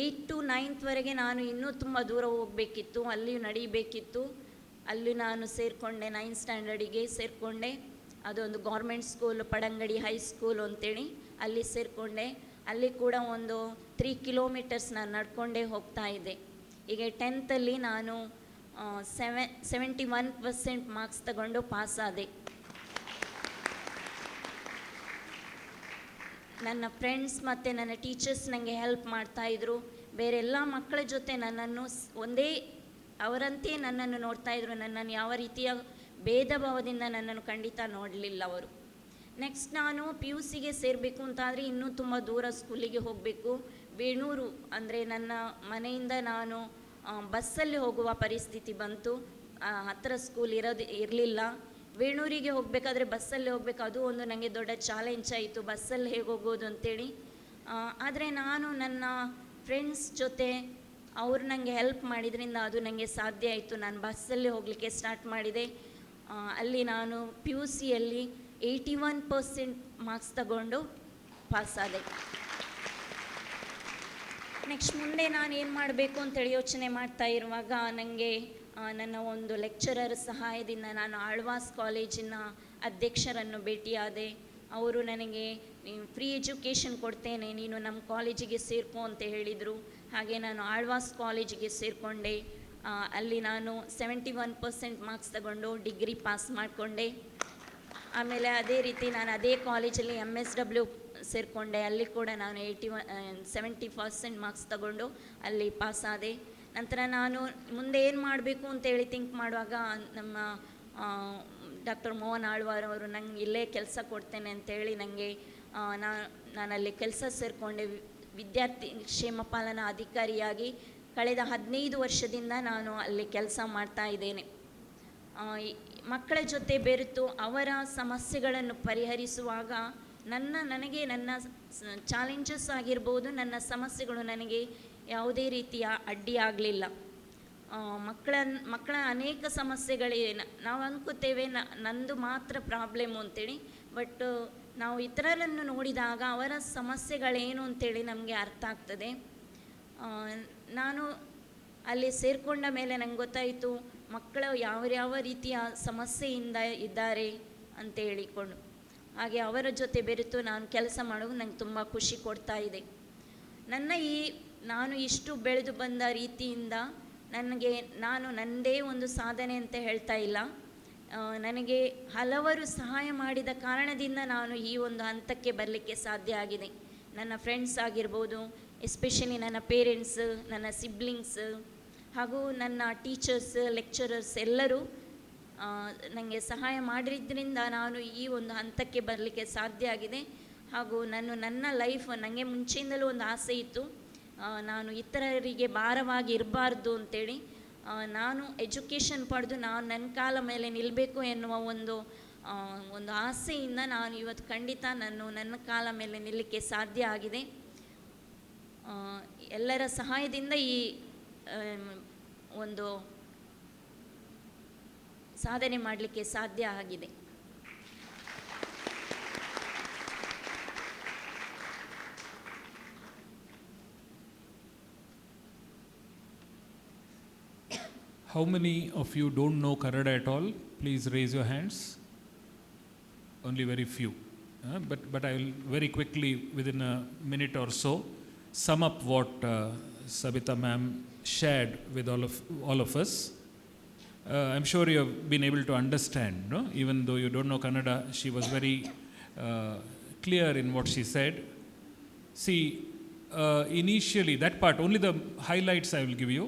8 to 9th ನಾನು ಇನ್ನೂ ತುಂಬ ದೂರ ಹೋಗಬೇಕಿತ್ತು, ಅಲ್ಲಿ ನಡೀಬೇಕಿತ್ತು. ಅಲ್ಲಿ ನಾನು ಸೇರಿಕೊಂಡೆ, 9th ಸ್ಟ್ಯಾಂಡರ್ಡಿಗೆ ಸೇರಿಕೊಂಡೆ. ಅದೊಂದು ಗೌರ್ಮೆಂಟ್ ಸ್ಕೂಲ್, ಪಡಂಗಡಿ ಹೈಸ್ಕೂಲ್ ಅಂತೇಳಿ, ಅಲ್ಲಿ ಸೇರಿಕೊಂಡೆ. ಅಲ್ಲಿ ಕೂಡ ಒಂದು 3 ಕಿಲೋಮೀಟರ್ಸ್ ನಾನು ನಡ್ಕೊಂಡೇ ಹೋಗ್ತಾ ಇದ್ದೆ. ಹೀಗೆ 10th ನಾನು 71% ಮಾರ್ಕ್ಸ್ ತಗೊಂಡು ಪಾಸಾದೆ. ನನ್ನ ಫ್ರೆಂಡ್ಸ್ ಮತ್ತು ನನ್ನ ಟೀಚರ್ಸ್ ನನಗೆ ಹೆಲ್ಪ್ ಮಾಡ್ತಾಯಿದ್ರು. ಬೇರೆಲ್ಲ ಮಕ್ಕಳ ಜೊತೆ ನನ್ನನ್ನು ಅವರಂತೆ ನನ್ನನ್ನು ನೋಡ್ತಾಯಿದ್ರು. ನನ್ನನ್ನು ಯಾವ ರೀತಿಯ ಭೇದ ಭಾವದಿಂದ ನನ್ನನ್ನು ಖಂಡಿತ ನೋಡಲಿಲ್ಲ ಅವರು. ನೆಕ್ಸ್ಟ್ ನಾನು PUCಗೆ ಸೇರಬೇಕು ಅಂತಾದರೆ ಇನ್ನೂ ತುಂಬ ದೂರ ಸ್ಕೂಲಿಗೆ ಹೋಗಬೇಕು. ಬೇಣೂರು ಅಂದರೆ ನನ್ನ ಮನೆಯಿಂದ ನಾನು ಬಸ್ಸಲ್ಲಿ ಹೋಗುವ ಪರಿಸ್ಥಿತಿ ಬಂತು. ಹತ್ತಿರ ಸ್ಕೂಲ್ ಇರಲಿಲ್ಲ. ಬೇಣೂರಿಗೆ ಹೋಗಬೇಕಾದ್ರೆ ಬಸ್ಸಲ್ಲಿ ಹೋಗಬೇಕು, ಅದು ಒಂದು ನನಗೆ ದೊಡ್ಡ ಚಾಲೆಂಜ್ ಆಯಿತು, ಬಸ್ಸಲ್ಲಿ ಹೇಗೆ ಹೋಗೋದು ಅಂತೇಳಿ. ಆದರೆ ನಾನು ನನ್ನ ಫ್ರೆಂಡ್ಸ್ ಜೊತೆ ಅವರು ನನಗೆ ಹೆಲ್ಪ್ ಮಾಡಿದ್ರಿಂದ ಅದು ನನಗೆ ಸಾಧ್ಯ ಆಯಿತು. ನಾನು ಬಸ್ಸಲ್ಲಿ ಹೋಗಲಿಕ್ಕೆ ಸ್ಟಾರ್ಟ್ ಮಾಡಿದೆ. ಅಲ್ಲಿ ನಾನು PUCಯಲ್ಲಿ 81% ಮಾರ್ಕ್ಸ್ ತಗೊಂಡು ಪಾಸಾದೆ. ನೆಕ್ಸ್ಟ್ ಮುಂದೆ ನಾನು ಏನು ಮಾಡಬೇಕು ಅಂತೇಳಿ ಯೋಚನೆ ಮಾಡ್ತಾ ಇರುವಾಗ ನನಗೆ ನನ್ನ ಒಂದು ಲೆಕ್ಚರರ್ ಸಹಾಯದಿಂದ ನಾನು ಆಳ್ವಾಸ್ ಕಾಲೇಜಿನ ಅಧ್ಯಕ್ಷರನ್ನು ಭೇಟಿಯಾದೆ. ಅವರು ನನಗೆ ಫ್ರೀ ಎಜುಕೇಷನ್ ಕೊಡ್ತೇನೆ, ನೀನು ನಮ್ಮ ಕಾಲೇಜಿಗೆ ಸೇರ್ಕೊ ಅಂತ ಹೇಳಿದರು. ಹಾಗೆ ನಾನು ಆಳ್ವಾಸ್ ಕಾಲೇಜಿಗೆ ಸೇರಿಕೊಂಡೆ. ಅಲ್ಲಿ ನಾನು 71% ಮಾರ್ಕ್ಸ್ ತಗೊಂಡು ಡಿಗ್ರಿ ಪಾಸ್ ಮಾಡಿಕೊಂಡೆ. ಆಮೇಲೆ ಅದೇ ರೀತಿ ನಾನು ಅದೇ ಕಾಲೇಜಲ್ಲಿ MSW ಸೇರಿಕೊಂಡೆ. ಅಲ್ಲಿ ಕೂಡ ನಾನು 70% ಮಾರ್ಕ್ಸ್ ತಗೊಂಡು ಅಲ್ಲಿ ಪಾಸಾದೆ. ನಂತರ ನಾನು ಮುಂದೆ ಏನು ಮಾಡಬೇಕು ಅಂತೇಳಿ ಥಿಂಕ್ ಮಾಡುವಾಗ ನಮ್ಮ ಡಾಕ್ಟರ್ ಮೋಹನ್ ಆಳ್ವಾರ್ ಅವರು ನಂಗೆ ಇಲ್ಲೇ ಕೆಲಸ ಕೊಡ್ತೇನೆ ಅಂತೇಳಿ ನನಗೆ ನಾನಲ್ಲಿ ಕೆಲಸ ಸೇರಿಕೊಂಡೆ. ವಿದ್ಯಾರ್ಥಿ ಕ್ಷೇಮ ಪಾಲನಾ ಅಧಿಕಾರಿಯಾಗಿ ಕಳೆದ 15 ವರ್ಷದಿಂದ ನಾನು ಅಲ್ಲಿ ಕೆಲಸ ಮಾಡ್ತಾ ಇದ್ದೇನೆ. ಮಕ್ಕಳ ಜೊತೆ ಬೆರೆತು ಅವರ ಸಮಸ್ಯೆಗಳನ್ನು ಪರಿಹರಿಸುವಾಗ ನನಗೆ ನನ್ನ ಚಾಲೆಂಜಸ್ ಆಗಿರ್ಬೋದು, ನನ್ನ ಸಮಸ್ಯೆಗಳು ನನಗೆ ಯಾವುದೇ ರೀತಿಯ ಅಡ್ಡಿ ಆಗಲಿಲ್ಲ. ಮಕ್ಕಳ ಅನೇಕ ಸಮಸ್ಯೆಗಳಿವೆ. ನಾವು ಅಂದ್ಕೋತೇವೆ ನಂದು ಮಾತ್ರ ಪ್ರಾಬ್ಲಮ್ಮು ಅಂತೇಳಿ, ಬಟ್ ನಾವು ಇತರರನ್ನು ನೋಡಿದಾಗ ಅವರ ಸಮಸ್ಯೆಗಳೇನು ಅಂತೇಳಿ ನಮಗೆ ಅರ್ಥ ಆಗ್ತದೆ. ನಾನು ಅಲ್ಲಿ ಸೇರಿಕೊಂಡ ಮೇಲೆ ನಂಗೆ ಗೊತ್ತಾಯಿತು ಮಕ್ಕಳು ಯಾವ ರೀತಿಯ ಸಮಸ್ಯೆಯಿಂದ ಇದ್ದಾರೆ ಅಂತ ಹೇಳಿಕೊಂಡು. ಹಾಗೆ ಅವರ ಜೊತೆ ಬೆರೆತು ನಾನು ಕೆಲಸ ಮಾಡೋದು ನಂಗೆ ತುಂಬ ಖುಷಿ ಕೊಡ್ತಾ ಇದೆ. ನಾನು ಇಷ್ಟು ಬೆಳೆದು ಬಂದ ರೀತಿಯಿಂದ ನಾನು ನನ್ನದೇ ಒಂದು ಸಾಧನೆ ಅಂತ ಹೇಳ್ತಾ ಇಲ್ಲ. ನನಗೆ ಹಲವರು ಸಹಾಯ ಮಾಡಿದ ಕಾರಣದಿಂದ ನಾನು ಈ ಒಂದು ಹಂತಕ್ಕೆ ಬರಲಿಕ್ಕೆ ಸಾಧ್ಯ ಆಗಿದೆ. ನನ್ನ ಫ್ರೆಂಡ್ಸ್ ಆಗಿರ್ಬೋದು, ಎಸ್ಪೆಷಲಿ ನನ್ನ ಪೇರೆಂಟ್ಸ್, ನನ್ನ ಸಿಬ್ಲಿಂಗ್ಸ್ ಹಾಗೂ ನನ್ನ ಟೀಚರ್ಸ್, ಲೆಕ್ಚರರ್ಸ್ ಎಲ್ಲರೂ ನನಗೆ ಸಹಾಯ ಮಾಡಿದ್ರಿಂದ ನಾನು ಈ ಒಂದು ಹಂತಕ್ಕೆ ಬರಲಿಕ್ಕೆ ಸಾಧ್ಯ ಆಗಿದೆ. ಹಾಗೂ ನನ್ನ ಲೈಫ್ ನನಗೆ ಮುಂಚೆಯಿಂದಲೂ ಒಂದು ಆಸೆ ಇತ್ತು, ನಾನು ಇತರರಿಗೆ ಭಾರವಾಗಿ ಇರಬಾರ್ದು ಅಂತೇಳಿ. ನಾನು ಎಜುಕೇಷನ್ ಪಡೆದು ನಾನು ನನ್ನ ಕಾಲ ಮೇಲೆ ನಿಲ್ಲಬೇಕು ಎನ್ನುವ ಒಂದು ಆಸೆಯಿಂದ ನಾನು ಇವತ್ತು ಖಂಡಿತ ನನ್ನ ಕಾಲ ಮೇಲೆ ನಿಲ್ಲಕ್ಕೆ ಸಾಧ್ಯ ಆಗಿದೆ. ಎಲ್ಲರ ಸಹಾಯದಿಂದ ಈ ಒಂದು ಸಾಧನೆ ಮಾಡಲಿಕ್ಕೆ ಸಾಧ್ಯ ಆಗಿದೆ. How many of you don't know Kannada at all? Please raise your hands. Only very few. But I will very quickly, within a minute or so, sum up what Sabita ma'am shared with all of us. I'm sure you have been able to understand, no? Even though you don't know Kannada, she was very clear in what she said. See, initially, that part, only the highlights I will give you.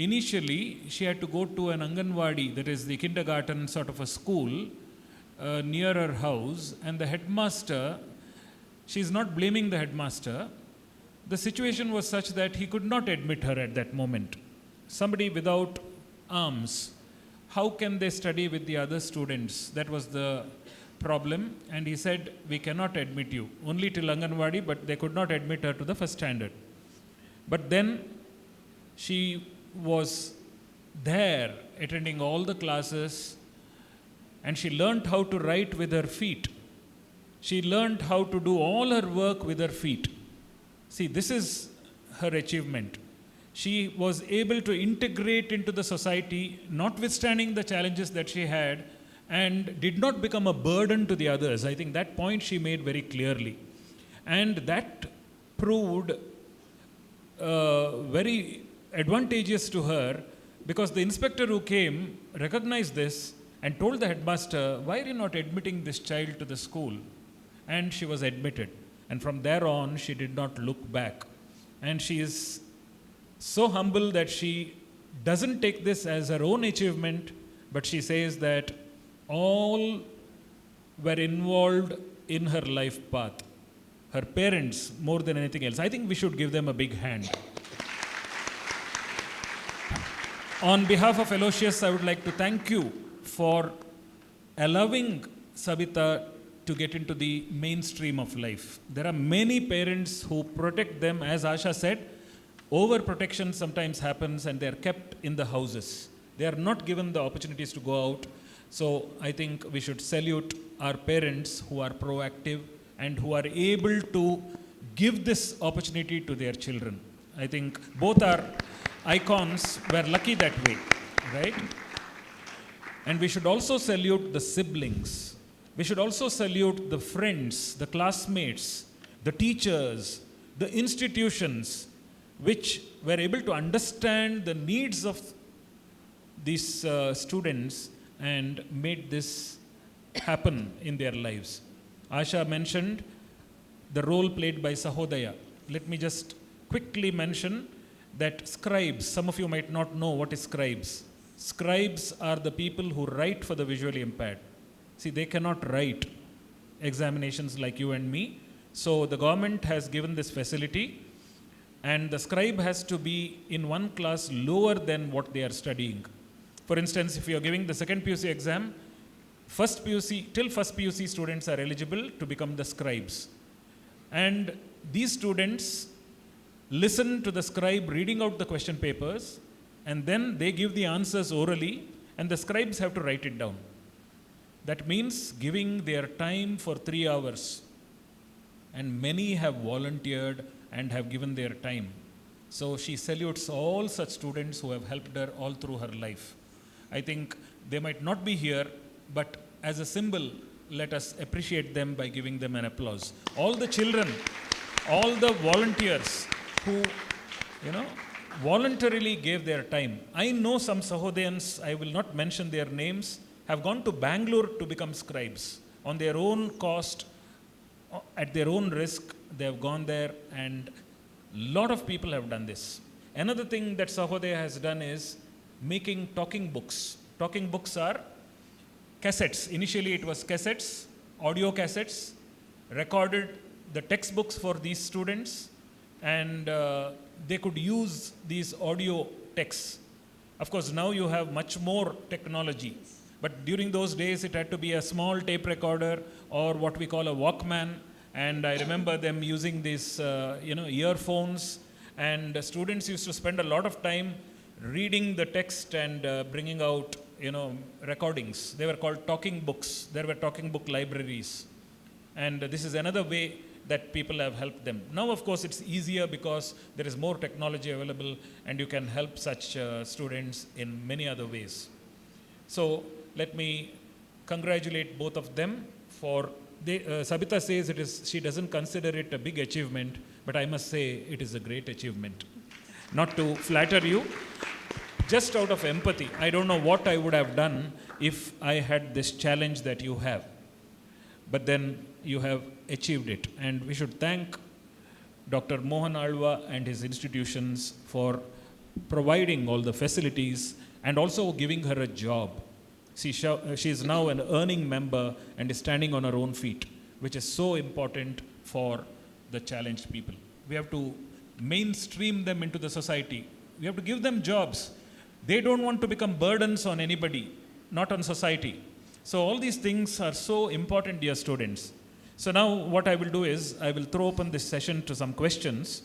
Initially, she had to go to an Anganwadi, that is the kindergarten sort of a school near her house, and the headmaster, she's not blaming the headmaster. The situation was such that he could not admit her at that moment. Somebody without arms, how can they study with the other students? That was the problem, and he said, we cannot admit you, only till Anganwadi, but they could not admit her to the first standard. But then she was there attending all the classes, and she learnt how to write with her feet. She learnt how to do all her work with her feet. See, this is her achievement. She was able to integrate into the society, notwithstanding the challenges that she had, and did not become a burden to the others. I think that point she made very clearly. And that proved very advantageous to her, because the inspector who came recognized this and told the headmaster, why are you not admitting this child to the school? And she was admitted. And from there on, she did not look back. And she is so humble that she doesn't take this as her own achievement, but she says that all were involved in her life path. Her parents, more than anything else. I think we should give them a big hand. On behalf of Aloysius, I would like to thank you for allowing Sabita to get into the mainstream of life. There are many parents who protect them, as Asha said. Overprotection sometimes happens and they are kept in the houses. They are not given the opportunities to go out. So I think we should salute our parents who are proactive and who are able to give this opportunity to their children. I think both are icons, were lucky that way, right? And we should also salute the siblings. We should also salute the friends, the classmates, the teachers, the institutions which were able to understand the needs of these students and made this happen in their lives. Asha mentioned the role played by Sahodaya. Let me just quickly mention that scribes, some of you might not know what is scribes. Scribes are the people who write for the visually impaired. See, they cannot write examinations like you and me. So the government has given this facility, and the scribe has to be in one class lower than what they are studying. For instance, if you are giving the second PUC exam, till first PUC students are eligible to become the scribes. And these students listen to the scribe reading out the question papers, and then they give the answers orally, and the scribes have to write it down. That means giving their time for 3 hours. And many have volunteered and have given their time. So she salutes all such students who have helped her all through her life. I think they might not be here, but as a symbol, let us appreciate them by giving them an applause. All the children, all the volunteers who, voluntarily gave their time. I know some Sahodayans, I will not mention their names, have gone to Bangalore to become scribes. On their own cost, at their own risk, they have gone there, and a lot of people have done this. Another thing that Sahodaya has done is making talking books. Talking books are cassettes. Initially it was cassettes, audio cassettes, recorded the textbooks for these students, and they could use these audio texts. Of course, now you have much more technology. But during those days, it had to be a small tape recorder or what we call a Walkman, and I remember them using these, earphones, and students used to spend a lot of time reading the text and bringing out, recordings. They were called talking books. There were talking book libraries. And this is another way that people have helped them. Now, of course, it's easier because there is more technology available and you can help such students in many other ways. So, let me congratulate both of them for, Sabita says she doesn't consider it a big achievement, but I must say it is a great achievement. Not to flatter you, just out of empathy, I don't know what I would have done if I had this challenge that you have. But then you have achieved it. And we should thank Dr. Mohan Alva and his institutions for providing all the facilities and also giving her a job. She is now an earning member and is standing on her own feet, which is so important for the challenged people. We have to mainstream them into the society. We have to give them jobs. They don't want to become burdens on anybody, not on society. So all these things are so important, dear students. So now what I will do is, I will throw open this session to some questions,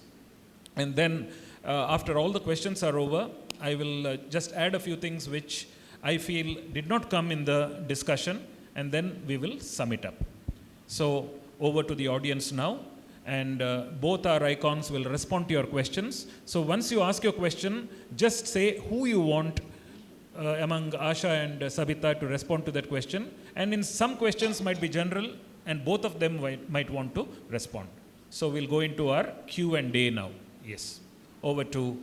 and then after all the questions are over, I will just add a few things which I feel did not come in the discussion, and then we will sum it up. So over to the audience now, and both our icons will respond to your questions. So once you ask your question, just say who you want among Asha and Sabita to respond to that question, and in some questions might be general and both of them might want to respond. So we'll go into our Q&A now. Yes, over to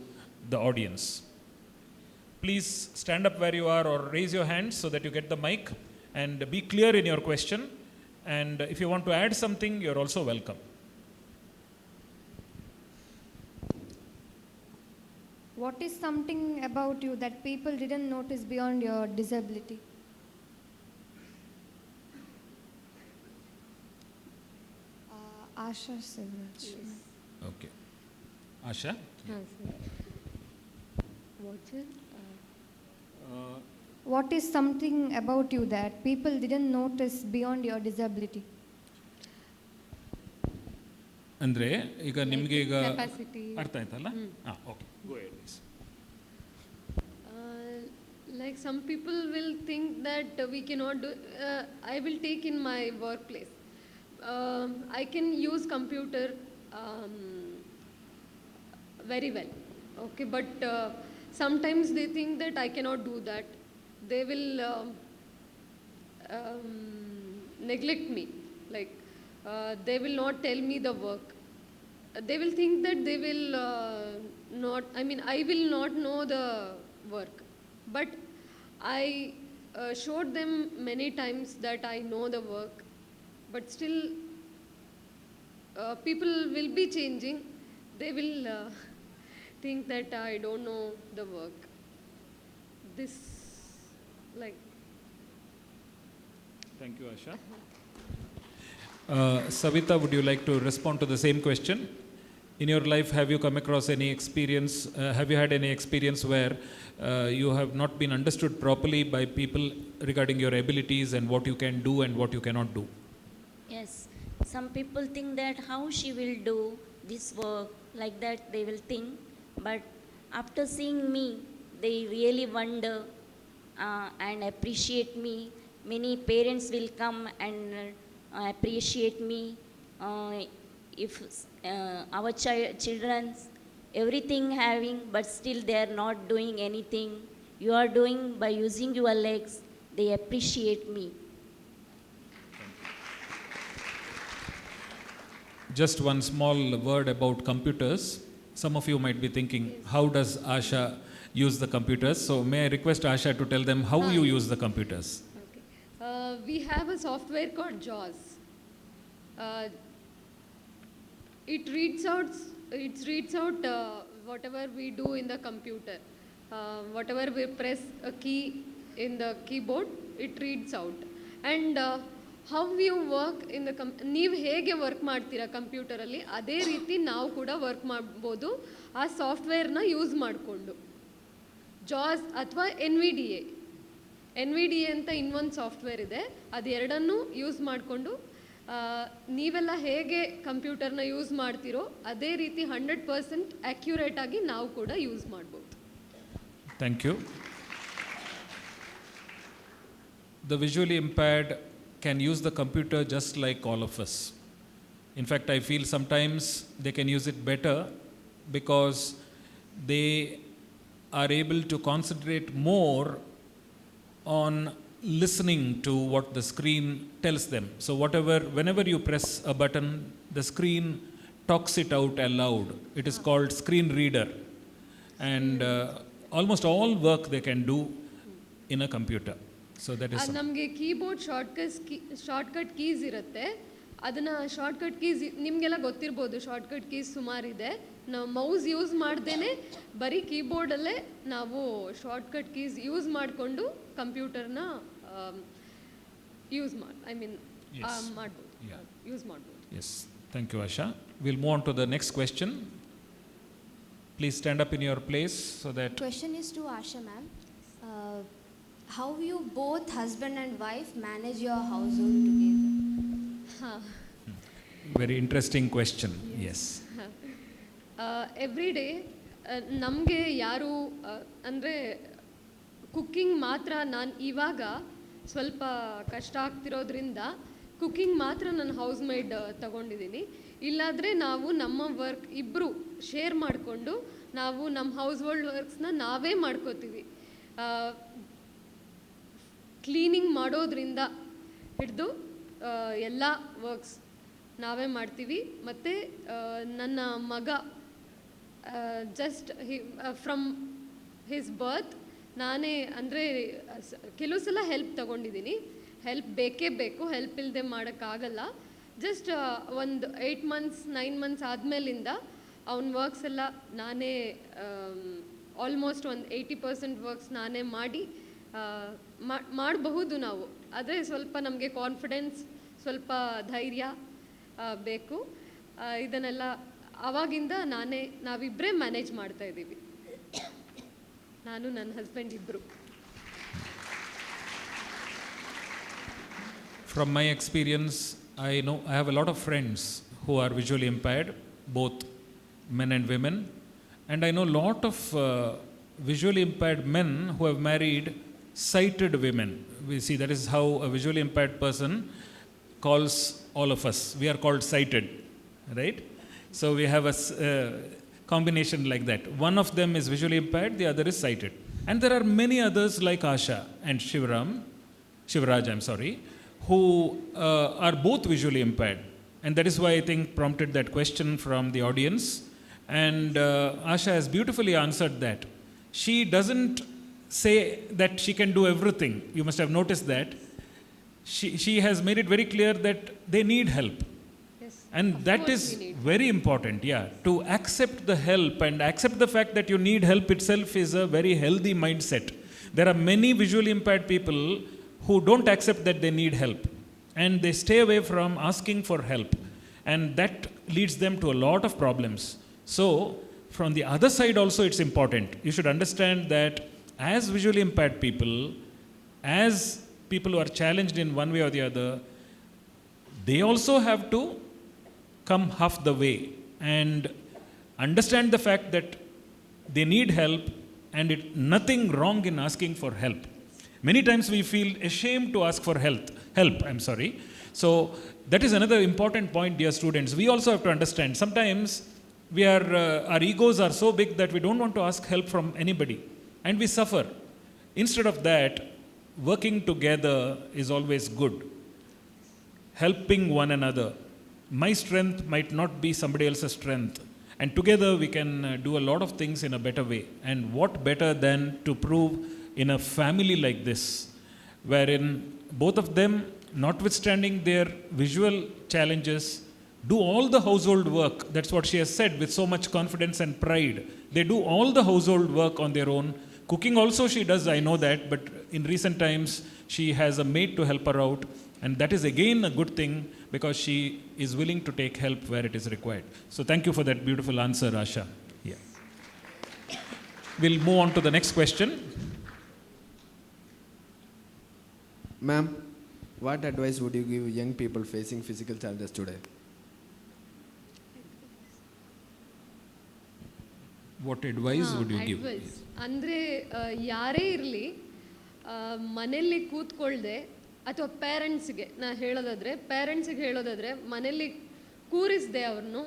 the audience. Please stand up where you are or raise your hands so that you get the mic, and be clear in your question, and if you want to add something, you're also welcome. What is something about you that people didn't notice beyond your disability? Asha Sivraj. Okay. Asha? What's it? What is something about you that people didn't notice beyond your disability? ಅಂದರೆ ಈಗ ನಿಮಗೆ ಈಗ Capacity. ಅರ್ಥ ಆಯ್ತಲ್ಲ? Okay, go ahead please. Like some people will think that we cannot do. I will take in my workplace. I can use computer very well. Okay, but sometimes they think that I cannot do that. They will neglect me. Like they will not tell me the work. They will think that they will not. I mean, I will not know the work. But I showed them many times that I know the work. But still, people will be changing. They will think that I don't know the work. This, like. Thank you, Asha. Savita, would you like to respond to the same question? In your life, have you come across any experience, have you had any experience where you have not been understood properly by people regarding your abilities and what you can do and what you cannot do? Yes, some people think that how she will do this work, like that they will think, but after seeing me, they really wonder and appreciate me. Many parents will come and appreciate me. If our children, everything having, but still they are not doing anything. You are doing by using your legs, they appreciate me. Just one small word about computers. Some of you might be thinking, how does Asha use the computers? So may I request Asha to tell them how you use the computers? Okay. We have a software called JAWS. It reads out whatever we do in the computer. Whatever we press a key in the keyboard, it reads out. And how you work in the ನೀವು ಹೇಗೆ work ಮಾಡ್ತೀರಾ ಕಂಪ್ಯೂಟರಲ್ಲಿ, ಅದೇ ರೀತಿ ನಾವು ಕೂಡ work ಮಾಡ್ಬೋದು ಆ ಸಾಫ್ಟ್ವೇರ್ನ ಯೂಸ್ ಮಾಡಿಕೊಂಡು. ಜಾಸ್ ಅಥವಾ NVDA ಅಂತ ಇನ್ನೊಂದು ಸಾಫ್ಟ್ವೇರ್ ಇದೆ, ಅದು ಎರಡನ್ನೂ ಯೂಸ್ ಮಾಡಿಕೊಂಡು ನೀವೆಲ್ಲ ಹೇಗೆ ಕಂಪ್ಯೂಟರ್ನ ಯೂಸ್ ಮಾಡ್ತೀರೋ ಅದೇ ರೀತಿ 100% ಅಕ್ಯುರೇಟ್ ಆಗಿ ನಾವು ಕೂಡ ಯೂಸ್ ಮಾಡ್ಬೋದು. Thank you. The visually impaired can use the computer just like all of us. In fact, I feel sometimes they can use it better because they are able to concentrate more on listening to what the screen tells them. So whenever you press a button, the screen talks it out aloud. It is called screen reader. And almost all work they can do in a computer. So that is ನಮಗೆ keyboard shortcut keys ಇರುತ್ತೆ. ಅದನ್ನು shortcut keys ನಿಮಗೆಲ್ಲ ಗೊತ್ತಿರ್ಬೋದು. Shortcut keys ಸುಮಾರಿದೆ. ನಾವು mouse use ಮಾಡ್ದೇನೆ ಬರೀ ಕೀಬೋರ್ಡಲ್ಲೇ ನಾವು ಶಾರ್ಟ್ಕಟ್ ಕೀಸ್ ಯೂಸ್ ಮಾಡಿಕೊಂಡು ಕಂಪ್ಯೂಟರ್ನ ಯೂಸ್ ಮಾಡ್ಬೋದು. ಯೂಸ್ ಮಾಡ್ಬೋದು. Yes. Thank you, Asha. We'll move on to the next question. Please stand up in your place so that... Question is to Asha ma'am. How you both husband and wife manage your household together? Very interesting question. Yes. Every day ನಮಗೆ ಯಾರು ಅಂದರೆ cooking ಮಾತ್ರ ನಾನು ಇವಾಗ ಸ್ವಲ್ಪ ಕಷ್ಟ ಆಗ್ತಿರೋದ್ರಿಂದ cooking ಮಾತ್ರ ನಾನು ಹೌಸ್ ಮೇಡ್ ತಗೊಂಡಿದ್ದೀನಿ. ಇಲ್ಲಾದರೆ ನಾವು ನಮ್ಮ ವರ್ಕ್ ಇಬ್ಬರು ಶೇರ್ ಮಾಡಿಕೊಂಡು ನಾವು ನಮ್ಮ ಹೌಸ್ ಹೋಲ್ಡ್ ವರ್ಕ್ಸ್ನ ನಾವೇ ಮಾಡ್ಕೋತೀವಿ. ಕ್ಲೀನಿಂಗ್ ಮಾಡೋದ್ರಿಂದ ಹಿಡಿದು ಎಲ್ಲ ವರ್ಕ್ಸ್ ನಾವೇ ಮಾಡ್ತೀವಿ. ಮತ್ತು ನನ್ನ ಮಗ ಜಸ್ಟ್ ಫ್ರಮ್ ಹಿಸ್ ಬರ್ತ್ ನಾನೇ ಅಂದರೆ ಕೆಲವು ಸಲ ಹೆಲ್ಪ್ ತಗೊಂಡಿದ್ದೀನಿ. ಹೆಲ್ಪ್ ಬೇಕೇ ಬೇಕು, ಹೆಲ್ಪ್ ಇಲ್ಲದೆ ಮಾಡೋಕ್ಕಾಗಲ್ಲ. ಜಸ್ಟ್ ಒಂದು 8 months 9 months ಆದಮೇಲಿಂದ ಅವನ ವರ್ಕ್ಸ್ ಎಲ್ಲ ನಾನೇ ಆಲ್ಮೋಸ್ಟ್ ಒಂದು 80% ವರ್ಕ್ಸ್ ನಾನೇ ಮಾಡಿ ಮಾಡಬಹುದು ನಾವು. ಆದರೆ ಸ್ವಲ್ಪ ನಮಗೆ ಕಾನ್ಫಿಡೆನ್ಸ್, ಸ್ವಲ್ಪ ಧೈರ್ಯ ಬೇಕು. ಇದನ್ನೆಲ್ಲ ಆವಾಗಿಂದ ನಾವಿಬ್ಬರೇ ಮ್ಯಾನೇಜ್ ಮಾಡ್ತಾ ಇದ್ದೀವಿ, ನಾನು ನನ್ನ ಹಸ್ಬೆಂಡ್ ಇಬ್ಬರು. From my experience, I know I have a lot of friends who are visually impaired, both men and women, and I know a lot of visually impaired men who have married sighted women. We see that is how a visually impaired person calls all of us. We are called sighted, right? So we have a combination like that. One of them is visually impaired, the other is sighted. And there are many others like Asha and Shivraj, who are both visually impaired. And that is why I think prompted that question from the audience. And Asha has beautifully answered that. She doesn't say that she can do everything. You must have noticed that. She has made it very clear that they need help. Yes, and that is very important, to accept the help and accept the fact that you need help itself is a very healthy mindset. There are many visually impaired people who don't accept that they need help and they stay away from asking for help, and that leads them to a lot of problems. So from the other side also it's important. You should understand that as visually impaired people, as people who are challenged in one way or the other, they also have to come half the way and understand the fact that they need help, and nothing wrong in asking for help. Many times we feel ashamed to ask for help. So that is another important point, dear students. We also have to understand sometimes our egos are so big that we don't want to ask help from anybody, and we suffer. Instead of that, working together is always good. Helping one another. My strength might not be somebody else's strength, and together we can do a lot of things in a better way. And what better than to prove in a family like this, wherein both of them, notwithstanding their visual challenges, do all the household work. That's what she has said with so much confidence and pride. They do all the household work on their own. Cooking also she does, I know that, but in recent times she has a maid to help her out, and that is again a good thing because she is willing to take help where it is required. So thank you for that beautiful answer, Asha. Yeah. We'll move on to the next question. Ma'am, what advice would you give young people facing physical challenges today? What advice would you give? Advice ಅಂದರೆ ಯಾರೇ ಇರಲಿ ಮನೆಯಲ್ಲಿ ಕೂತ್ಕೊಳ್ಳದೆ ಅಥವಾ ಪೇರೆಂಟ್ಸ್ಗೆ ನಾ ಹೇಳೋದಾದರೆ ಮನೆಯಲ್ಲಿ ಕೂರಿಸದೆ ಅವ್ರನ್ನು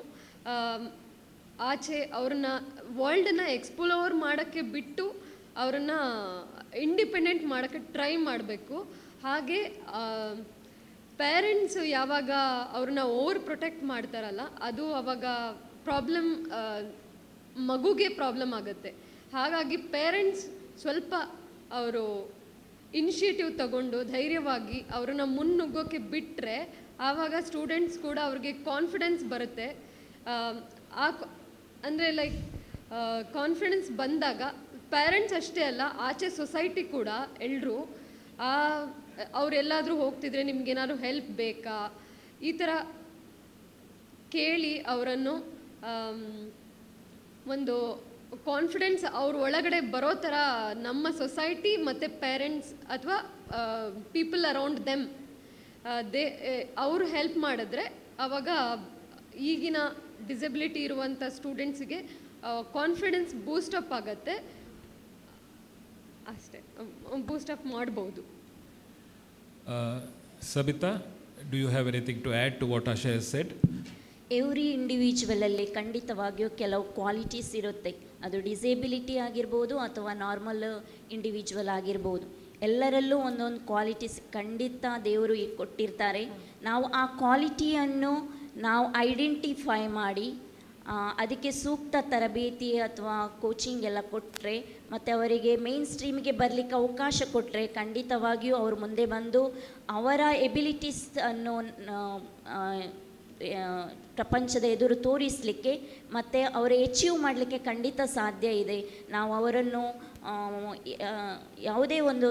ಆಚೆ ಅವ್ರನ್ನ ವರ್ಲ್ಡನ್ನ ಎಕ್ಸ್ಪ್ಲೋರ್ ಮಾಡೋಕ್ಕೆ ಬಿಟ್ಟು ಅವ್ರನ್ನ ಇಂಡಿಪೆಂಡೆಂಟ್ ಮಾಡೋಕ್ಕೆ ಟ್ರೈ ಮಾಡಬೇಕು. ಹಾಗೆ ಪೇರೆಂಟ್ಸ್ ಯಾವಾಗ ಅವ್ರನ್ನ ಓವರ್ ಪ್ರೊಟೆಕ್ಟ್ ಮಾಡ್ತಾರಲ್ಲ ಅದು ಅವಾಗ ಮಗುಗೆ ಪ್ರಾಬ್ಲಮ್ ಆಗುತ್ತೆ. ಹಾಗಾಗಿ ಪೇರೆಂಟ್ಸ್ ಸ್ವಲ್ಪ ಅವರು ಇನಿಷಿಯೇಟಿವ್ ತಗೊಂಡು ಧೈರ್ಯವಾಗಿ ಅವ್ರನ್ನ ಮುನ್ನುಗ್ಗೋಕ್ಕೆ ಬಿಟ್ಟರೆ ಆವಾಗ ಸ್ಟೂಡೆಂಟ್ಸ್ ಕೂಡ ಅವ್ರಿಗೆ ಕಾನ್ಫಿಡೆನ್ಸ್ ಬರುತ್ತೆ. ಅಂದರೆ ಲೈಕ್ ಕಾನ್ಫಿಡೆನ್ಸ್ ಬಂದಾಗ ಪೇರೆಂಟ್ಸ್ ಅಷ್ಟೇ ಅಲ್ಲ, ಆಚೆ ಸೊಸೈಟಿ ಕೂಡ ಎಲ್ಲರೂ ಅವರೆಲ್ಲಾದರೂ ಹೋಗ್ತಿದ್ರೆ ನಿಮ್ಗೇನಾದ್ರು ಹೆಲ್ಪ್ ಬೇಕಾ ಈ ಥರ ಕೇಳಿ ಅವರನ್ನು ಒಂದು ಕಾನ್ಫಿಡೆನ್ಸ್ ಅವ್ರ ಒಳಗಡೆ ಬರೋ ಥರ ನಮ್ಮ ಸೊಸೈಟಿ ಮತ್ತು ಪೇರೆಂಟ್ಸ್ ಅಥವಾ ಪೀಪಲ್ ಅರೌಂಡ್ ದೆಮ್ ಅವರು ಹೆಲ್ಪ್ ಮಾಡಿದ್ರೆ ಆವಾಗ ಈಗಿನ ಡಿಸಬಿಲಿಟಿ ಇರುವಂಥ ಸ್ಟೂಡೆಂಟ್ಸಿಗೆ ಕಾನ್ಫಿಡೆನ್ಸ್ ಬೂಸ್ಟಪ್ ಆಗುತ್ತೆ. ಅಷ್ಟೇ, ಬೂಸ್ಟಪ್ ಮಾಡ್ಬೋದು. Sabita, do you have anything to add to what Asha has said? Every ಇಂಡಿವಿಜುವಲಲ್ಲಿ ಖಂಡಿತವಾಗಿಯೂ ಕೆಲವು ಕ್ವಾಲಿಟೀಸ್ ಇರುತ್ತೆ. ಅದು ಡಿಸೇಬಿಲಿಟಿ ಆಗಿರ್ಬೋದು ಅಥವಾ ನಾರ್ಮಲ್ ಇಂಡಿವಿಜುವಲ್ ಆಗಿರ್ಬೋದು. ಎಲ್ಲರಲ್ಲೂ ಒಂದೊಂದು ಕ್ವಾಲಿಟೀಸ್ ಖಂಡಿತ ದೇವರು ಕೊಟ್ಟಿರ್ತಾರೆ. ನಾವು ಆ ಕ್ವಾಲಿಟಿಯನ್ನು ನಾವು ಐಡೆಂಟಿಫೈ ಮಾಡಿ ಅದಕ್ಕೆ ಸೂಕ್ತ ತರಬೇತಿ ಅಥವಾ ಕೋಚಿಂಗ್ ಎಲ್ಲ ಕೊಟ್ಟರೆ ಮತ್ತು ಅವರಿಗೆ ಮೇನ್ ಸ್ಟ್ರೀಮಿಗೆ ಬರಲಿಕ್ಕೆ ಅವಕಾಶ ಕೊಟ್ಟರೆ ಖಂಡಿತವಾಗಿಯೂ ಅವರು ಮುಂದೆ ಬಂದು ಅವರ ಎಬಿಲಿಟೀಸ್ ಅನ್ನು ಪ್ರಪಂಚದ ಎದುರು ತೋರಿಸಲಿಕ್ಕೆ ಮತ್ತು ಅವರು ಅಚೀವ್ ಮಾಡಲಿಕ್ಕೆ ಖಂಡಿತ ಸಾಧ್ಯ ಇದೆ. ನಾವು ಅವರನ್ನು ಯಾವುದೇ ಒಂದು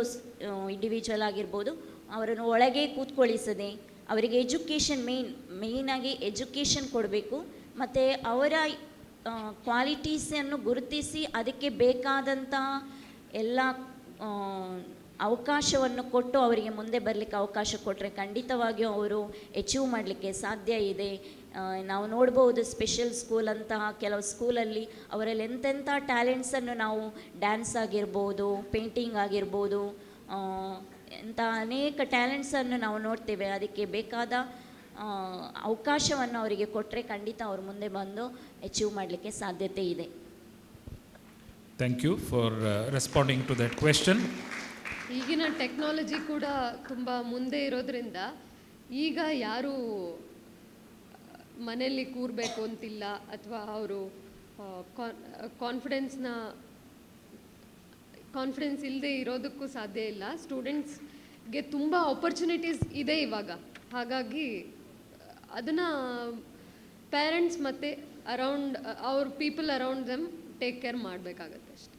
ಇಂಡಿವಿಜುವಲ್ ಆಗಿರ್ಬೋದು ಅವರನ್ನು ಒಳಗೆ ಕೂತ್ಕೊಳ್ಳಿಸದೆ ಅವರಿಗೆ ಎಜುಕೇಷನ್ ಮೇಯ್ನಾಗಿ ಎಜುಕೇಷನ್ ಕೊಡಬೇಕು ಮತ್ತು ಅವರ ಕ್ವಾಲಿಟೀಸನ್ನು ಗುರುತಿಸಿ ಅದಕ್ಕೆ ಬೇಕಾದಂಥ ಎಲ್ಲ ಅವಕಾಶವನ್ನು ಕೊಟ್ಟು ಅವರಿಗೆ ಮುಂದೆ ಬರಲಿಕ್ಕೆ ಅವಕಾಶ ಕೊಟ್ಟರೆ ಖಂಡಿತವಾಗಿಯೂ ಅವರು ಅಚೀವ್ ಮಾಡಲಿಕ್ಕೆ ಸಾಧ್ಯ ಇದೆ. ನಾವು ನೋಡ್ಬೋದು ಸ್ಪೆಷಲ್ ಸ್ಕೂಲ್ ಅಂತಹ ಕೆಲವು ಸ್ಕೂಲಲ್ಲಿ ಅವರಲ್ಲಿ ಎಂತೆಂಥ ಟ್ಯಾಲೆಂಟ್ಸನ್ನು ನಾವು ಡ್ಯಾನ್ಸ್ ಆಗಿರ್ಬೋದು, ಪೇಂಟಿಂಗ್ ಆಗಿರ್ಬೋದು, ಇಂಥ ಅನೇಕ ಟ್ಯಾಲೆಂಟ್ಸನ್ನು ನಾವು ನೋಡ್ತೇವೆ. ಅದಕ್ಕೆ ಬೇಕಾದ ಅವಕಾಶವನ್ನು ಅವರಿಗೆ ಕೊಟ್ಟರೆ ಖಂಡಿತ ಅವರು ಮುಂದೆ ಬಂದು ಅಚೀವ್ ಮಾಡಲಿಕ್ಕೆ ಸಾಧ್ಯತೆ ಇದೆ. Thank you for responding to that question. ಈಗಿನ ಟೆಕ್ನಾಲಜಿ ಕೂಡ ತುಂಬ ಮುಂದೆ ಇರೋದ್ರಿಂದ ಈಗ ಯಾರು ಮನೆಯಲ್ಲಿ ಕೂರಬೇಕು ಅಂತಿಲ್ಲ ಅಥವಾ ಅವರು ಕಾನ್ಫಿಡೆನ್ಸ್ ಇಲ್ಲದೆ ಇರೋದಕ್ಕೂ ಸಾಧ್ಯ ಇಲ್ಲ. ಸ್ಟೂಡೆಂಟ್ಸ್ಗೆ ತುಂಬ ಆಪರ್ಚುನಿಟೀಸ್ ಇದೆ ಇವಾಗ. ಹಾಗಾಗಿ ಅದನ್ನು ಪೇರೆಂಟ್ಸ್ ಮತ್ತು ಅವ್ರ people around them take care ಮಾಡಬೇಕಾಗತ್ತೆ ಅಷ್ಟೆ.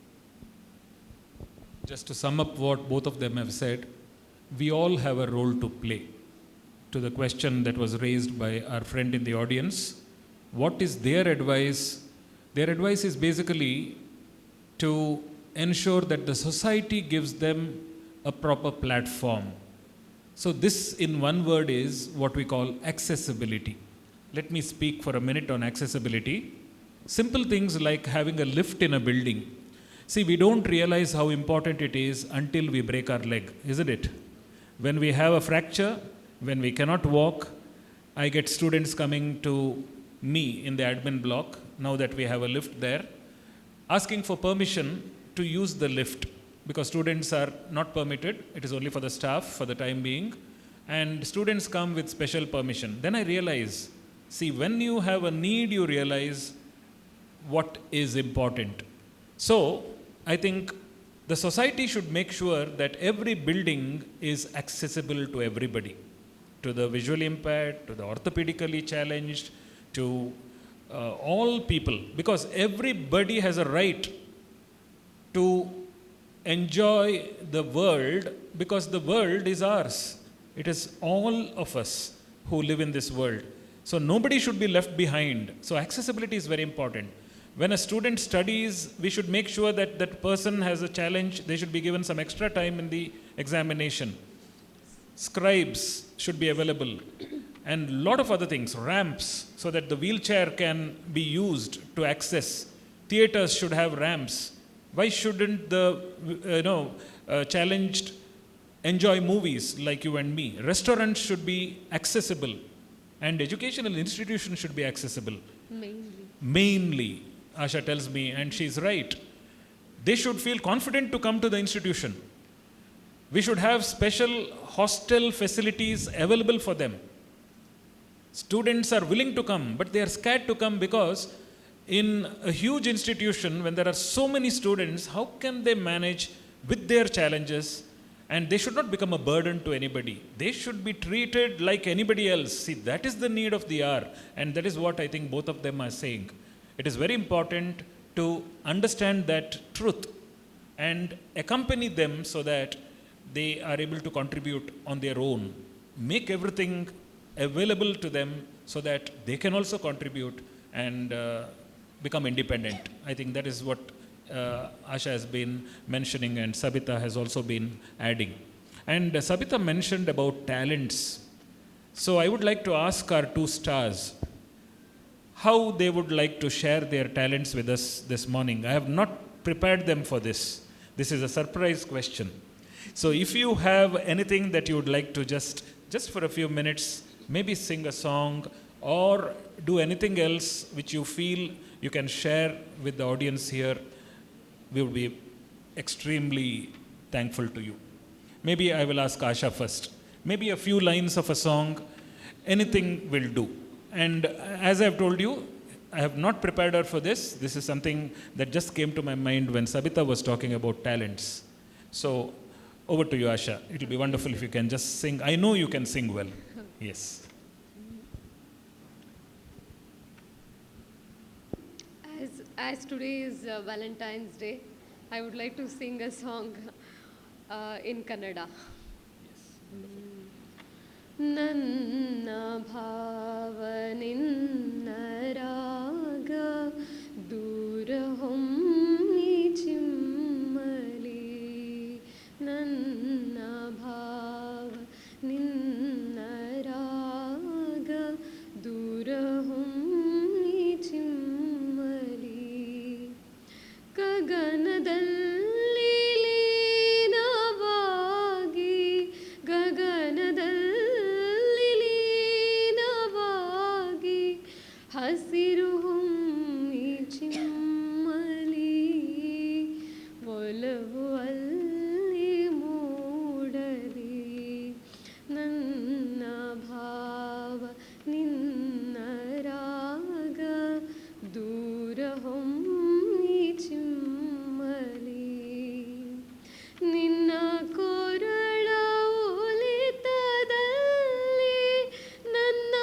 Just to sum up what both of them have said, we all have a role to play. To the question that was raised by our friend in the audience, what is their advice? Their advice is basically to ensure that the society gives them a proper platform. So this in one word is what we call accessibility. Let me speak for a minute on accessibility. Simple things like having a lift in a building. See, we don't realize how important it is until we break our leg, isn't it? When we have a fracture, when we cannot walk, I get students coming to me in the admin block, now that we have a lift there, asking for permission to use the lift, because students are not permitted. It is only for the staff for the time being, and students come with special permission. Then I realize, see, when you have a need, you realize what is important. So, I think the society should make sure that every building is accessible to everybody, to the visually impaired, to the orthopedically challenged, to all people, because everybody has a right to enjoy the world, because the world is ours. It is all of us who live in this world. So nobody should be left behind. So accessibility is very important. When a student studies, we should make sure that that person has a challenge. They should be given some extra time in the examination. scribes should be available, and a lot of other things, ramps, so that the wheelchair can be used to access. Theaters should have ramps. Why shouldn't the challenged enjoy movies like you and me? Restaurants should be accessible, and educational institutions should be accessible. Mainly, Asha tells me, and she's right. They should feel confident to come to the institution. We should have special hostel facilities available for them. Students are willing to come, but they are scared to come because in a huge institution, when there are so many students, how can they manage with their challenges? And they should not become a burden to anybody. They should be treated like anybody else. See, that is the need of the hour, and that is what I think both of them are saying. It is very important to understand that truth and accompany them so that they are able to contribute on their own. Make everything available to them so that they can also contribute and become independent. I think that is what Asha has been mentioning, and Sabita has also been adding. And Sabita mentioned about talents. So I would like to ask our two stars how they would like to share their talents with us this morning. I have not prepared them for this. This is a surprise question. So if you have anything that you would like to just for a few minutes, maybe sing a song or do anything else which you feel you can share with the audience here, we would be extremely thankful to you. Maybe I will ask Asha first. Maybe a few lines of a song, anything will do. And as I've told you, I have not prepared her for this. This is something that just came to my mind when Sabita was talking about talents. So over to you, Asha. It will be wonderful if you can just sing. I know you can sing well. Yes. As today is Valentine's Day, I would like to sing a song in Kannada. ನನ್ನ ಭಾವ ನಿನ್ನ ರಾಗ ದೂರ ಹೊಮ್ಮಿ ಚಿಮ್ಮಲಿ ನನ್ನ ಭಾವ ನಿನ್ನ ರಾಗ ದೂರ ಹೊಮ್ಮಿ ಚಿಮ್ಮಲಿ ಗಗನದಲ್ಲಿ ಲೀನವಾಗಿ ಹಸಿರು ಹೊಮ್ಮಿ ಚಿಮ್ಮಲಿ ಒಲವು ಅಲ್ಲಿ ಮೂಡಲಿ ನನ್ನ ಭಾವ ನಿನ್ನ ರಾಗ ದೂರ ಹೊಮ್ಮಿ ಚಿಮ್ಮಲಿ ನಿನ್ನ ಕೊರಳ ಒಲಿತದಲ್ಲಿ ನನ್ನ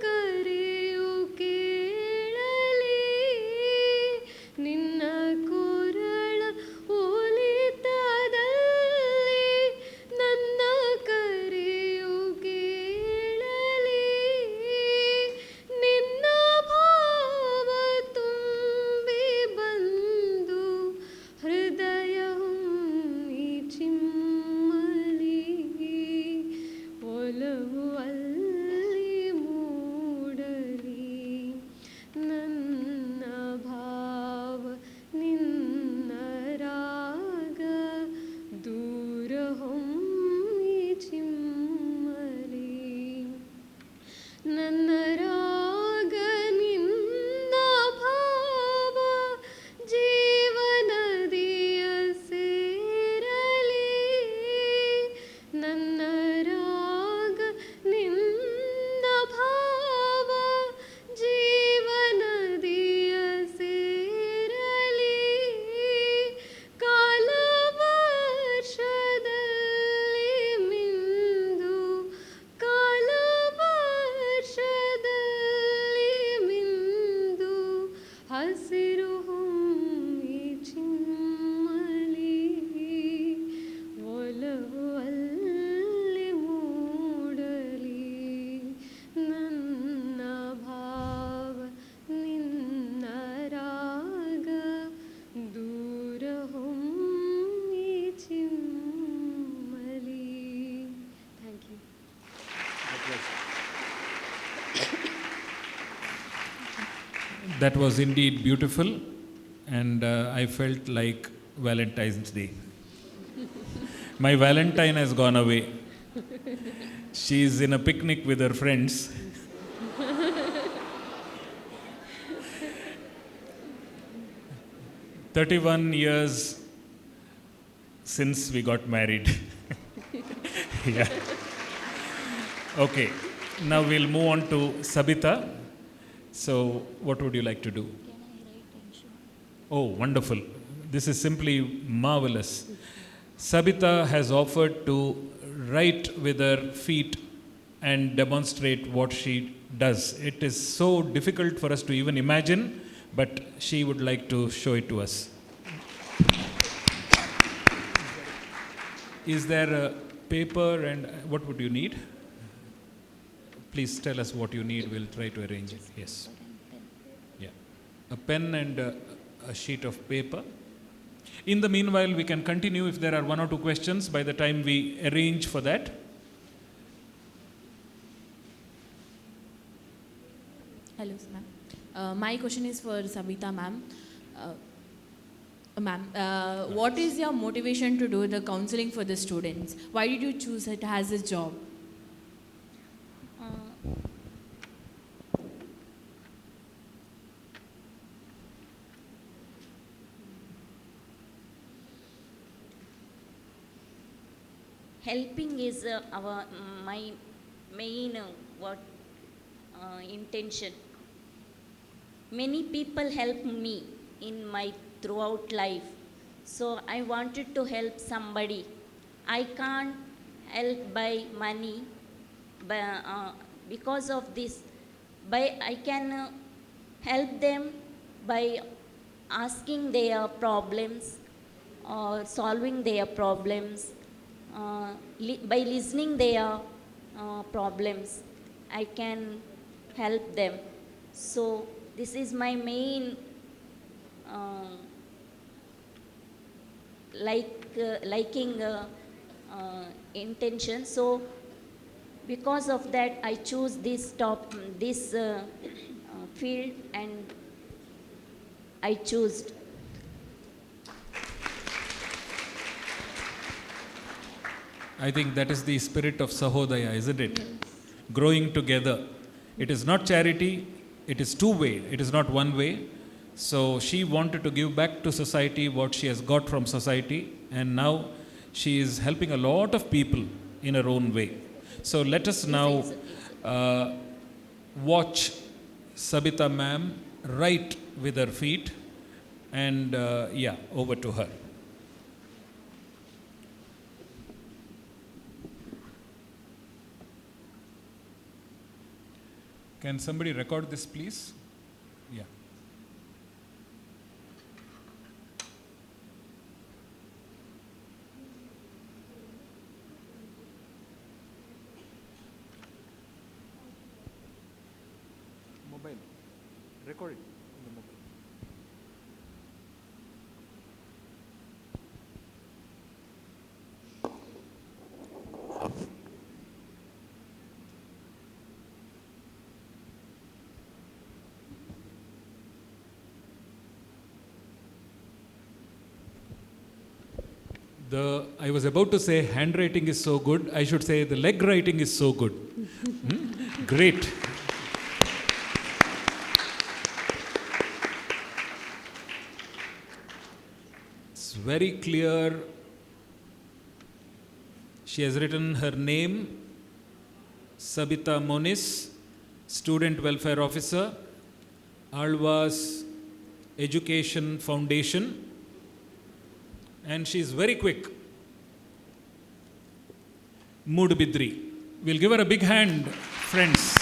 ಕರೆಯು ಕೇಳಲಿ ನಿನ್ನ ಕೊರಳ ಒಲಿತದಲ್ಲಿ ನನ್ನ ಕರೆಯು ಕೇಳಲಿ ನಿನ್ನ ಭಾವ ತುಂಬಿ ಬಂದು ಹೃದಯ ಹೊಮ್ಮಿ ಚಿಮ್ಮಲಿ ಒಲವು ಅಲ್ಲಿ ಮೂಡಲಿ ನನ್ನ ಭಾವ ನಿನ್ನ ರಾಗ ದೂರ ಹೊಮ್ಮಿ ಚಿಮ್ಮಲಿ ನನ್ನ ರಾಗ ನಿನ್ನ ಭಾವ ಜೀವನದಿಯ ಸೇರಲಿ ನನ್ನ ರಾಗ ನಿನ್ನ ಭಾವ ಜೀವನದಿಯ ಸೇರಲಿ ಕಾಲವರ್ಷದಲ್ಲಿ ಮಿಂದು ಕಾಲವರ್ಷದಲ್ಲಿ That was indeed beautiful, and I felt like Valentine's Day. My Valentine has gone away. She's in a picnic with her friends. "31 years since we got married." Yeah. Okay. Now we'll move on to Sabita. So, what would you like to do? Oh, wonderful. This is simply marvelous. Sabita has offered to write with her feet and demonstrate what she does. It is so difficult for us to even imagine, but she would like to show it to us. Is there a paper, and what would you need? Please tell us what you need. We'll try to arrange it. Yes. Yeah. A pen and a sheet of paper. In the meanwhile, we can continue if there are one or two questions by the time we arrange for that. Hello, ma'am. My question is for Sabita, ma'am. Ma'am, what is your motivation to do the counseling for the students? Why did you choose it as a job? Helping is my main intention. Many people help me in my throughout life, so I wanted to help somebody. I can't help by money, because of this. I can help them by asking their problems or solving their problems. By listening their problems, I can help them. So this is my main liking intention. So because of that, I choose this field, and I chose. I think that is the spirit of Sahodaya, isn't it? Growing together. It is not charity, it is two-way, it is not one way. So she wanted to give back to society what she has got from society, and now she is helping a lot of people in her own way. So let us now watch Sabita ma'am write with her feet, and over to her. Can somebody record this, please? Yeah. Mobile. Record it on the mobile. I was about to say handwriting is so good. I should say the leg writing is so good. Great. It's very clear. She has written her name, Sabita Moniz, Student Welfare Officer, Alva's Education Foundation. And she is very quick. Moodbidri. We'll give her a big hand, friends.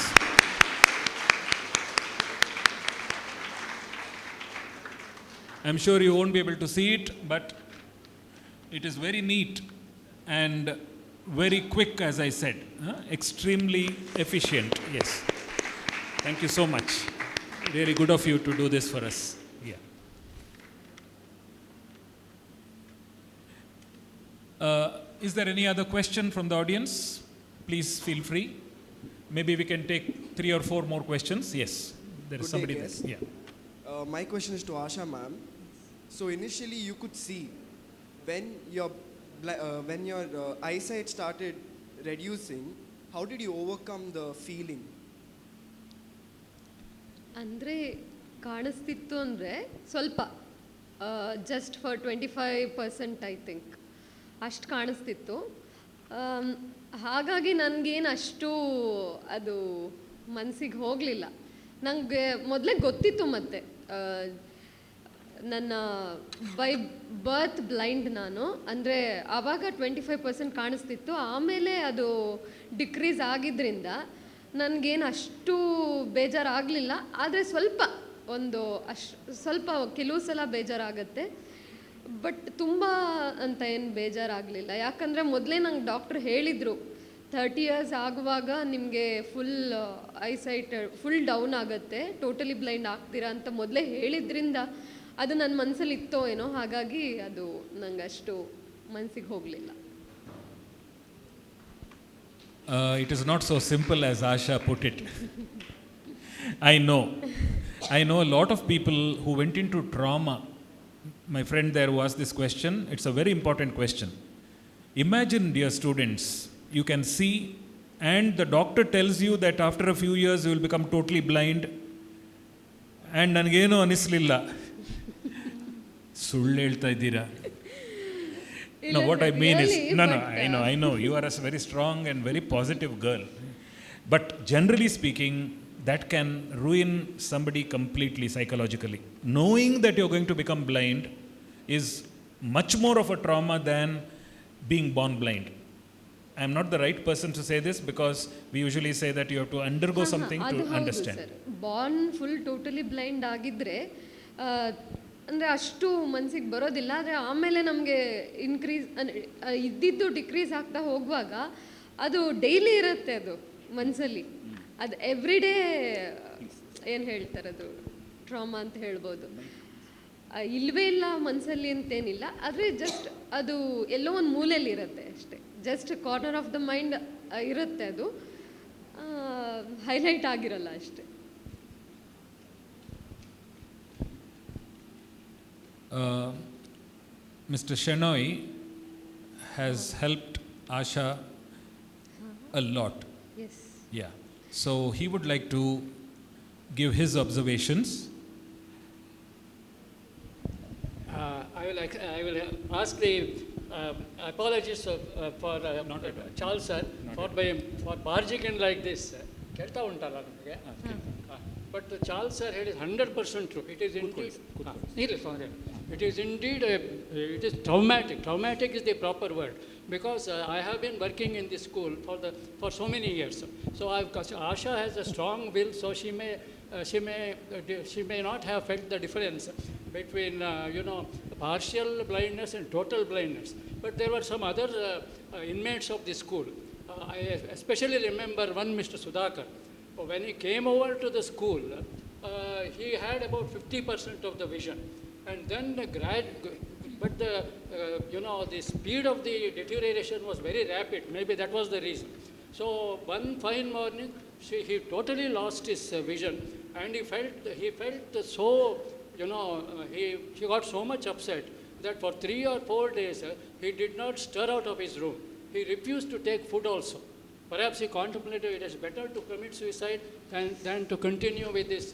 I'm sure you won't be able to see it, but it is very neat and very quick, as I said. Extremely efficient. Yes. Thank you so much. Really good of you to do this for us. Yeah. Is there any other question from the audience? Please feel free. Maybe we can take 3 or 4 more questions. Yes, there is somebody there. Yeah. My question is to Asha ma'am. So initially you could see when your eyesight started reducing, how did you overcome the feeling? ಅಂದರೆ ಕಾಣಿಸ್ತಿತ್ತು ಅಂದರೆ ಸ್ವಲ್ಪ just for 25% I think ಅಷ್ಟು ಕಾಣಿಸ್ತಿತ್ತು. ಹಾಗಾಗಿ ನನಗೇನು ಅಷ್ಟು ಅದು ಮನಸ್ಸಿಗೆ ಹೋಗಲಿಲ್ಲ. ನನಗೆ ಮೊದಲೇ ಗೊತ್ತಿತ್ತು, ಮತ್ತು ನನ್ನ ಬೈ ಬರ್ತ್ ಬ್ಲೈಂಡ್ ನಾನು, ಅಂದರೆ ಆವಾಗ 25% ಕಾಣಿಸ್ತಿತ್ತು. ಆಮೇಲೆ ಅದು ಡಿಕ್ರೀಸ್ ಆಗಿದ್ದರಿಂದ ನನಗೇನು ಅಷ್ಟು ಬೇಜಾರಾಗಲಿಲ್ಲ. ಆದರೆ ಸ್ವಲ್ಪ ಕೆಲವು ಸಲ ಬೇಜಾರಾಗತ್ತೆ, ಬಟ್ ತುಂಬ ಅಂತ ಏನು ಬೇಜಾರಾಗಲಿಲ್ಲ. ಯಾಕಂದರೆ ಮೊದಲೇ ನಂಗೆ ಡಾಕ್ಟ್ರ್ ಹೇಳಿದರು 30 years ಆಗುವಾಗ ನಿಮಗೆ ಫುಲ್ ಐಸೈಟ್ ಫುಲ್ ಡೌನ್ ಆಗುತ್ತೆ, ಟೋಟಲಿ ಬ್ಲೈಂಡ್ ಆಗ್ತೀರಾ ಅಂತ ಮೊದಲೇ ಹೇಳಿದ್ರಿಂದ ಅದು ನನ್ನ ಮನಸ್ಸಲ್ಲಿ ಇತ್ತೋ ಏನೋ, ಹಾಗಾಗಿ ಅದು ನಂಗೆ ಅಷ್ಟು ಮನಸ್ಸಿಗೆ ಹೋಗಲಿಲ್ಲ. It is not so simple as Asha put it. I know a lot of people who went into trauma. My friend there who asked this question, it's a very important question. Imagine, dear students, you can see and the doctor tells you that after a few years you will become totally blind, and ನನಗೇನು ಅನ್ನಿಸ್ಲಿಲ್ಲ. ಸುಳ್ಳು ಹೇಳ್ತಾ ಇದ್ದೀರಾ? No, what I mean is, I know, you are a very strong and very positive girl. But generally speaking, that can ruin somebody completely psychologically. Knowing that you're going to become blind is much more of a trauma than being born blind. I'm not the right person to say this, because we usually say that you have to undergo something to understand. Born full totally blind ಆಗಿದ್ದರೆ ಅಂದರೆ ಅಷ್ಟು ಮನಸ್ಸಿಗೆ ಬರೋದಿಲ್ಲ. ಆದರೆ ಆಮೇಲೆ ನಮಗೆ ಇದ್ದಿದ್ದು decrease ಆಗ್ತಾ ಹೋಗುವಾಗ ಅದು ಡೈಲಿ ಇರುತ್ತೆ, ಅದು ಮನಸ್ಸಲ್ಲಿ. ಅದು ಎವ್ರಿ ಡೇ ಏನು ಹೇಳ್ತಾರೆ, ಅದು ಟ್ರಾಮಾ ಅಂತ ಹೇಳ್ಬೋದು. ಇಲ್ಲವೇ ಇಲ್ಲ ಮನಸ್ಸಲ್ಲಿ ಅಂತೇನಿಲ್ಲ, ಆದರೆ ಜಸ್ಟ್ ಅದು ಎಲ್ಲೋ ಒಂದು ಮೂಲೆಯಲ್ಲಿ ಇರುತ್ತೆ ಅಷ್ಟೇ. Just corner of the mind ಇರುತ್ತೆ, ಅದು ಹೈಲೈಟ್ ಆಗಿರಲ್ಲ ಅಷ್ಟೇ. Mr. Shenoy has helped Asha a lot. Yes. Yeah. So he would like to give his observations. I will ask the apologies for Charles sir for barging in like this. Kelta untala namage. But Charles sir had is 100% true. It is indeed. It is indeed it is traumatic. Traumatic is the proper word, because I have been working in this school for so many years. So Asha has a strong will, so she may not have felt the difference between partial blindness and total blindness. But there were some other inmates of the school. I especially remember one Mr. Sudhakar. When he came over to the school, he had about 50% of the vision, and then but the speed of the deterioration was very rapid. Maybe that was the reason. So one fine morning, he totally lost his vision, and he felt so, he got so much upset that for 3 or 4 days he did not stir out of his room. He refused to take food also. Perhaps he contemplated it is better to commit suicide than to continue with this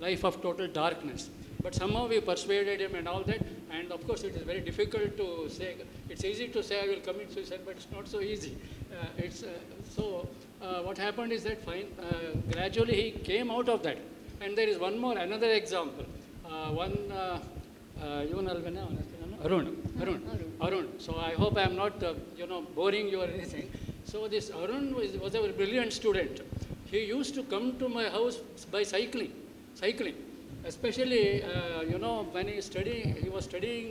life of total darkness. But somehow we persuaded him and all that, and of course it is very difficult to say. It's easy to say I will commit suicide, but it's not so easy. What happened is that gradually he came out of that. And there is another example. Arun. So I hope I am not boring you or anything. So this Arun was a brilliant student. He used to come to my house by cycling. Especially, when he was studying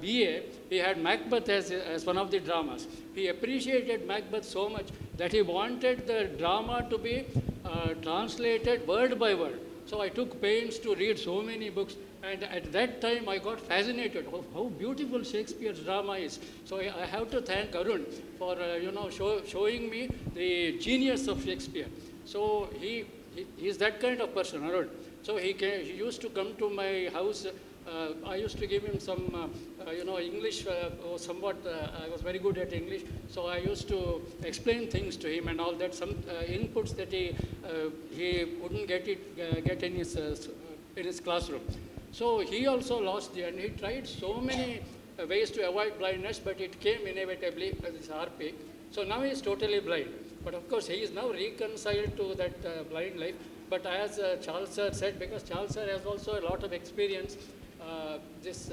BA, he had Macbeth as one of the dramas. He appreciated Macbeth so much that he wanted the drama to be translated word by word. So I took pains to read so many books, and at that time I got fascinated of how beautiful Shakespeare's drama is. So I have to thank Arun for showing me the genius of Shakespeare. So he is that kind of person, Arun. So he used to come to my house. I used to give him some, English, somewhat, I was very good at English, so I used to explain things to him and all that, some inputs that he wouldn't get in his classroom. So he also lost and he tried so many ways to avoid blindness, but it came inevitably as this RP. So now he is totally blind. But of course, he is now reconciled to that blind life. But as Charles sir said, because Charles sir has also a lot of experience, this,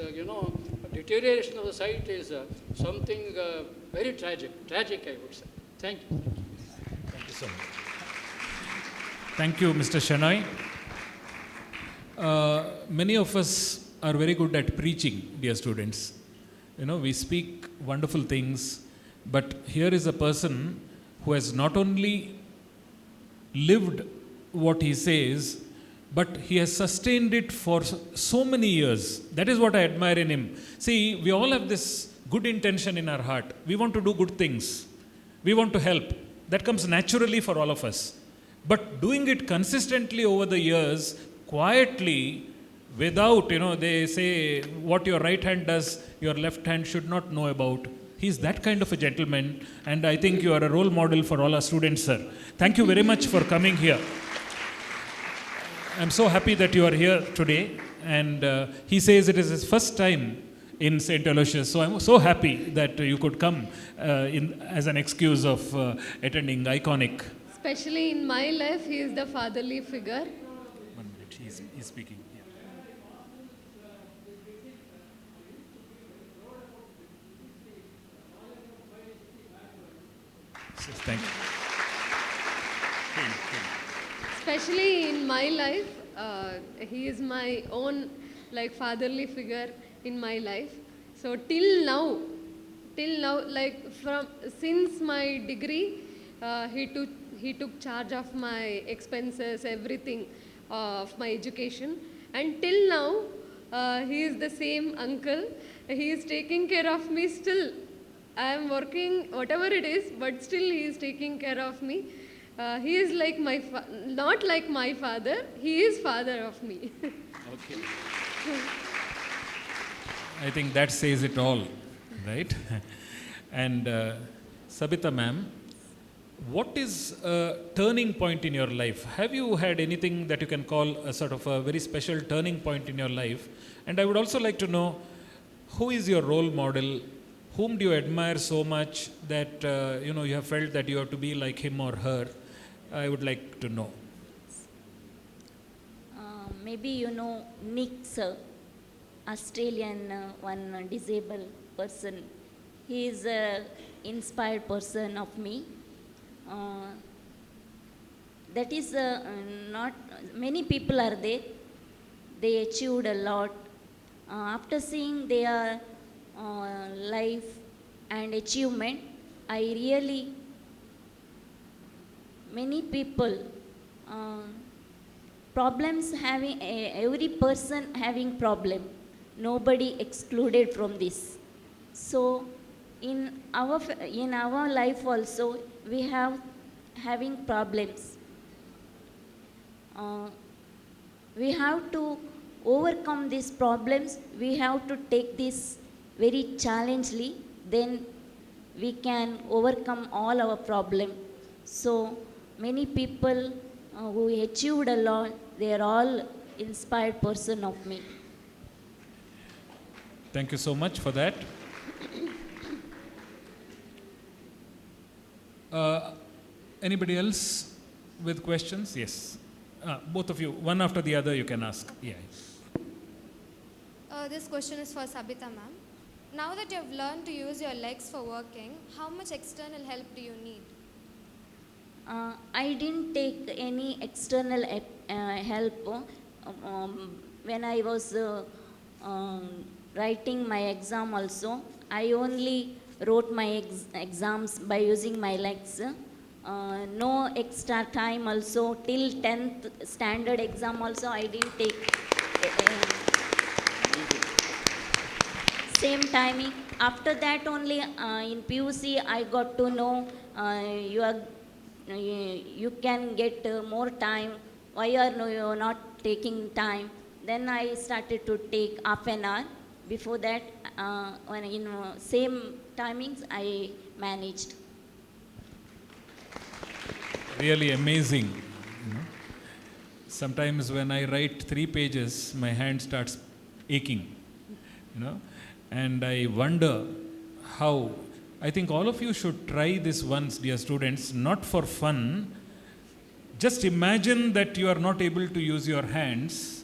deterioration of the sight is something very tragic, I would say. Thank you. Thank you so much. Thank you, Mr. Shenoy. Many of us are very good at preaching, dear students. We speak wonderful things, but here is a person who has not only lived what he says, but he has sustained it for so many years. That is what I admire in him. See, we all have this good intention in our heart. We want to do good things. We want to help. That comes naturally for all of us. But doing it consistently over the years, quietly, without, they say what your right hand does, your left hand should not know about. He's that kind of a gentleman, and I think you are a role model for all our students, sir. Thank you very much for coming here. I'm so happy that you are here today, and he says it is his first time in St. Aloysius, so I'm so happy that you could come as an excuse of attending EYECONIC. Especially in my life, he is the fatherly figure. 1 minute, he's speaking. Yeah. Thank you. Especially in my life, he is my own fatherly figure in my life. So till now, since my degree, he took charge of my expenses, everything of my education, and till now, he is the same uncle. He is taking care of me still. I am working, whatever it is, but still he is taking care of me. He is like not like my father, he is father of me. Okay. I think that says it all, right? And Sabita ma'am, what is a turning point in your life? Have you had anything that you can call a sort of a very special turning point in your life? And I would also like to know, who is your role model? Whom do you admire so much that you have felt that you have to be like him or her? I would like to know. Maybe Nick sir, Australian one disabled person. He is an inspired person of me. That is not many people are there. They achieved a lot. After seeing their life and achievement, I really, many people, problems having, every person having problem, nobody excluded from this. So in our life also, we have having problems. We have to overcome these problems. We have to take this very challengingly, then we can overcome all our problem. So many people who achieved a lot, they are all inspired person of me. Thank you so much for that. Anybody else with questions? Yes. Both of you, one after the other, you can ask. Yeah. This question is for Sabita ma'am. Now that you have learned to use your legs for working, how much external help do you need? I didn't take any external help when I was writing my exam also. I only wrote my exams by using my legs. No extra time also, till 10th standard exam also I didn't take same timing. After that only in PUC I got to know you can get more time. Why are you not taking time. Then I started to take half an hour. Before that, when in same timings, I managed. Really amazing. You know. Sometimes when I write 3 pages, my hand starts aching, you know, and I wonder how. I think all of you should try this once, dear students, not for fun. Just imagine that you are not able to use your hands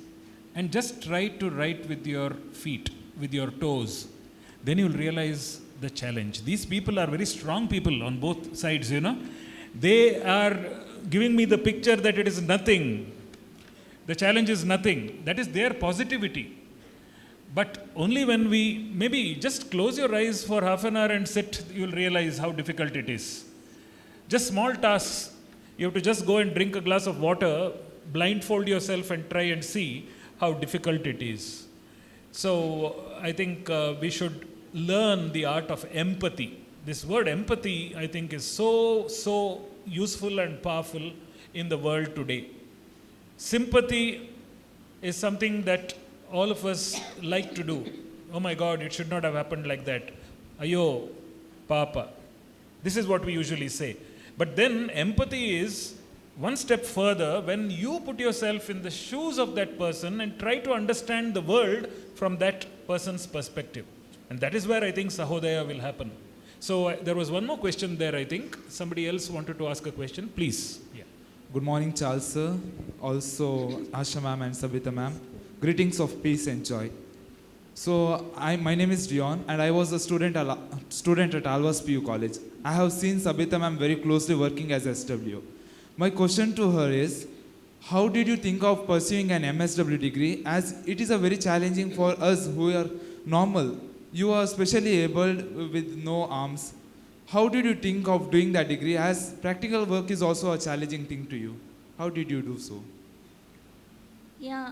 and just try to write with your feet, with your toes. Then you'll realize the challenge. These people are very strong people on both sides, you know. They are giving me the picture that it is nothing. The challenge is nothing. That is their positivity. But only when we, maybe just close your eyes for half an hour and sit, you'll realize how difficult it is. Just small tasks. You have to just go and drink a glass of water, blindfold yourself and try and see how difficult it is. So I think we should learn the art of empathy. This word empathy, I think, is so useful and powerful in the world today. Sympathy is something that all of us like to do. Oh my God, it should not have happened like that. Ayo, Papa. This is what we usually say. But then empathy is one step further when you put yourself in the shoes of that person and try to understand the world from that person's perspective. And that is where I think Sahodaya will happen. So there was one more question there, I think. Somebody else wanted to ask a question. Please. Yeah. Good morning, Charles sir. Also, Asha ma'am and Sabita ma'am. Greetings of peace and joy. So, my name is Dion and I was a student at Alvas PU College. I have seen Sabita ma'am very closely working as SW. My question to her is, how did you think of pursuing an MSW degree, as it is a very challenging for us who are normal? You are specially able with no arms. How did you think of doing that degree, as practical work is also a challenging thing to you? How did you do so? Yeah,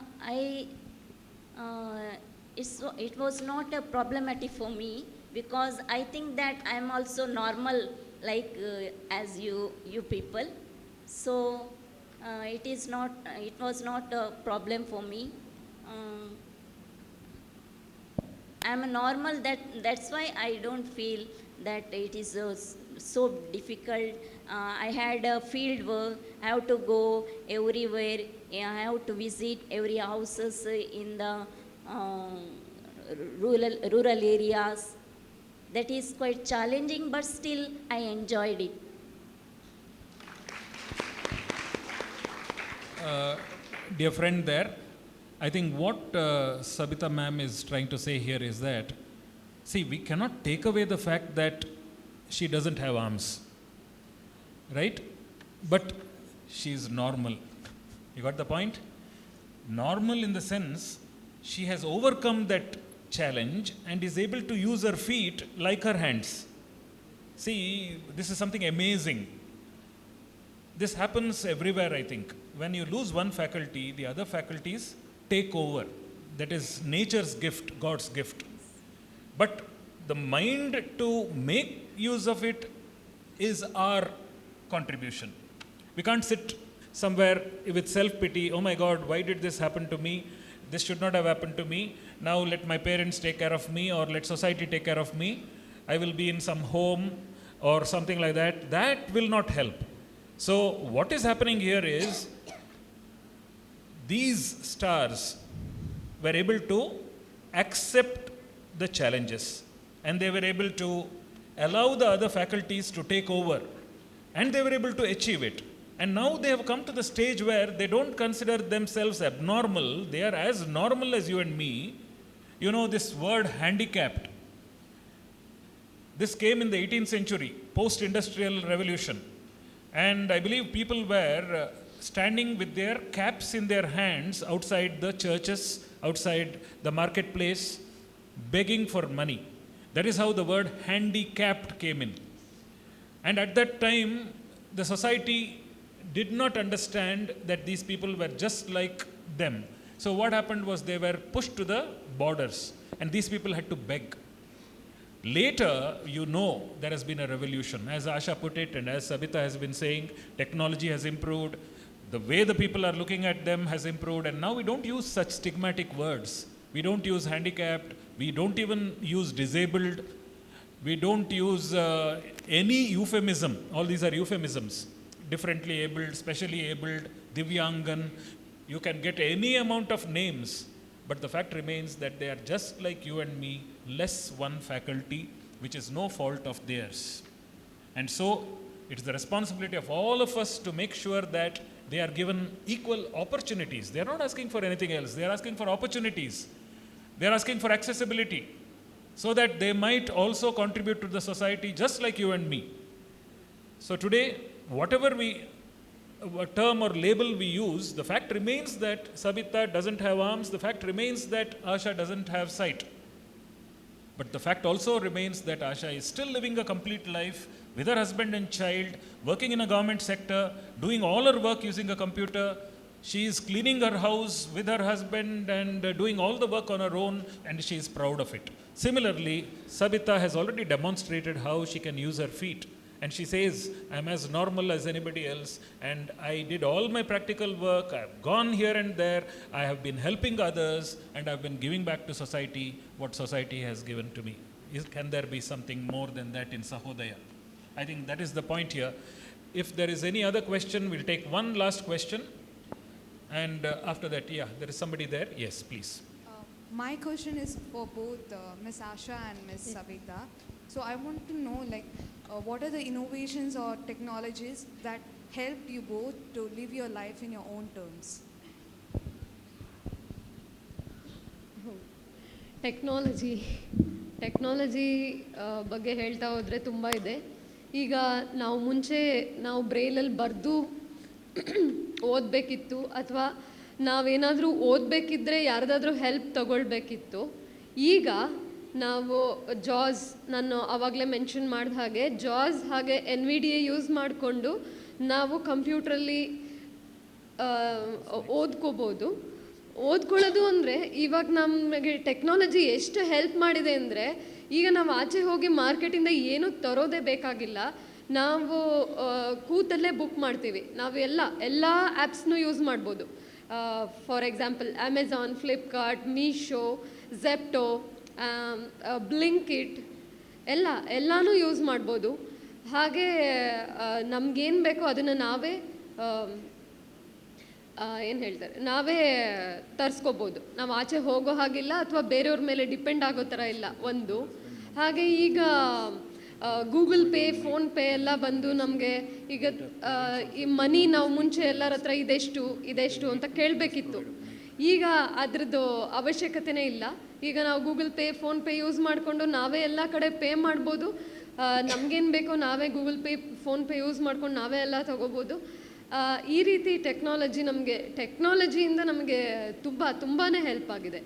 it was not a problematic for me, because I think that I am also normal like as you people. So it was not a problem for me. I am a normal, that's why I don't feel that it is so difficult. I had a field work, I have to go everywhere, I have to visit every houses in the rural areas. That is quite challenging, but still I enjoyed it. Dear friend there, I think what Sabita ma'am is trying to say here is that, see, we cannot take away the fact that she doesn't have arms, right? But she is normal. You got the point? Normal in the sense, she has overcome that challenge and is able to use her feet like her hands. See, this is something amazing. This happens everywhere, I think. When you lose one faculty, the other faculties take over. That is nature's gift, God's gift. But the mind to make use of it is our contribution. We can't sit somewhere with self-pity. Oh my God, why did this happen to me? This should not have happened to me. Now let my parents take care of me, or let society take care of me. I will be in some home or something like that. That will not help. So what is happening here is, these stars were able to accept the challenges, and they were able to allow the other faculties to take over, and they were able to achieve it. And now they have come to the stage where they don't consider themselves abnormal. They are as normal as you and me. You know, this word handicapped, this came in the 18th century, post-industrial revolution. And I believe people were standing with their caps in their hands outside the churches, outside the marketplace, begging for money. That is how the word handicapped came in. And at that time, the society did not understand that these people were just like them. So what happened was, they were pushed to the borders, and these people had to beg. Later, you know, there has been a revolution. As Asha put it, and as Sabita has been saying, technology has improved, the way the people are looking at them has improved, and now we don't use such stigmatic words. We don't use handicapped, we don't even use disabled, we don't use any euphemism. All these are euphemisms. Differently abled, specially abled, Divyangan. You can get any amount of names, but the fact remains that they are just like you and me, less one faculty, which is no fault of theirs. And so, it's the responsibility of all of us to make sure that they are given equal opportunities. They are not asking for anything else. They are asking for opportunities. They are asking for accessibility, so that they might also contribute to the society just like you and me. So today, whatever term or label we use, the fact remains that Sabita doesn't have arms, the fact remains that Asha doesn't have sight. But the fact also remains that Asha is still living a complete life with her husband and child, working in a government sector, doing all her work using a computer. She is cleaning her house with her husband and doing all the work on her own, and she is proud of it. Similarly, Sabita has already demonstrated how she can use her feet. And she says, I'm as normal as anybody else, and I did all my practical work, I've gone here and there, I have been helping others, and I've been giving back to society what society has given to me. Can there be something more than that in Sahodaya? I think that is the point here. If there is any other question, we'll take one last question. And after that, there is somebody there. Yes, please. My question is for both Ms. Asha and Ms. Sabita. So I want to know, what are the innovations or technologies that helped you both to live your life in your own terms? Technology ಬಗ್ಗೆ ಹೇಳ್ತಾ ಹೋದರೆ ತುಂಬ ಇದೆ. ಈಗ ನಾವು ಬ್ರೈಲಲ್ಲಿ ಬರೆದು ಓದಬೇಕಿತ್ತು, ಅಥವಾ ನಾವೇನಾದರೂ ಓದಬೇಕಿದ್ರೆ ಯಾರ್ದಾದ್ರೂ ಹೆಲ್ಪ್ ತಗೊಳ್ಬೇಕಿತ್ತು. ಈಗ ನಾವು ಜಾಸ್, ನಾನು ಆವಾಗಲೇ ಮೆನ್ಷನ್ ಮಾಡಿದ ಹಾಗೆ ಜಾಸ್ ಹಾಗೆ NVDA ಯೂಸ್ ಮಾಡಿಕೊಂಡು ನಾವು ಕಂಪ್ಯೂಟ್ರಲ್ಲಿ ಓದ್ಕೊಳ್ಳೋದು ಅಂದರೆ ಇವಾಗ ನಮಗೆ ಟೆಕ್ನಾಲಜಿ ಎಷ್ಟು ಹೆಲ್ಪ್ ಮಾಡಿದೆ ಅಂದರೆ, ಈಗ ನಾವು ಆಚೆ ಹೋಗಿ ಮಾರ್ಕೆಟಿಂದ ಏನೂ ತರೋದೇ ಬೇಕಾಗಿಲ್ಲ. ನಾವು ಕೂತಲ್ಲೇ ಬುಕ್ ಮಾಡ್ತೀವಿ. ನಾವು ಎಲ್ಲ ಆ್ಯಪ್ಸ್ನೂ ಯೂಸ್ ಮಾಡ್ಬೋದು. For example Amazon, Flipkart, Meesho, Zepto, Blinkit, ಎಲ್ಲನೂ ಯೂಸ್ ಮಾಡ್ಬೋದು. ಹಾಗೆ ನಮಗೇನು ಬೇಕೋ ಅದನ್ನು ನಾವೇ ತರಿಸ್ಕೋಬೋದು. ನಾವು ಆಚೆ ಹೋಗೋ ಹಾಗಿಲ್ಲ, ಅಥವಾ ಬೇರೆಯವ್ರ ಮೇಲೆ ಡಿಪೆಂಡ್ ಆಗೋ ಥರ ಇಲ್ಲ ಒಂದು. ಹಾಗೆ ಈಗ ಗೂಗಲ್ ಪೇ, ಫೋನ್ಪೇ ಎಲ್ಲ ಬಂದು ನಮಗೆ ಈಗ ಈ ಮನಿ ನಾವು ಮುಂಚೆ ಎಲ್ಲರ ಹತ್ರ ಇದೆಷ್ಟು ಅಂತ ಕೇಳಬೇಕಿತ್ತು. ಈಗ ಅದ್ರದ್ದು ಅವಶ್ಯಕತೆನೇ ಇಲ್ಲ. ಈಗ ನಾವು ಗೂಗಲ್ ಪೇ, ಫೋನ್ಪೇ ಯೂಸ್ ಮಾಡಿಕೊಂಡು ನಾವೇ ಎಲ್ಲ ಕಡೆ ಪೇ ಮಾಡ್ಬೋದು. ನಮಗೇನು ಬೇಕೋ ನಾವೇ ಗೂಗಲ್ ಪೇ, ಫೋನ್ಪೇ ಯೂಸ್ ಮಾಡ್ಕೊಂಡು ನಾವೇ ಎಲ್ಲ ತೊಗೋಬೋದು. ಈ ರೀತಿ ಟೆಕ್ನಾಲಜಿಯಿಂದ ನಮಗೆ ತುಂಬಾ ಹೆಲ್ಪ್ ಆಗಿದೆ.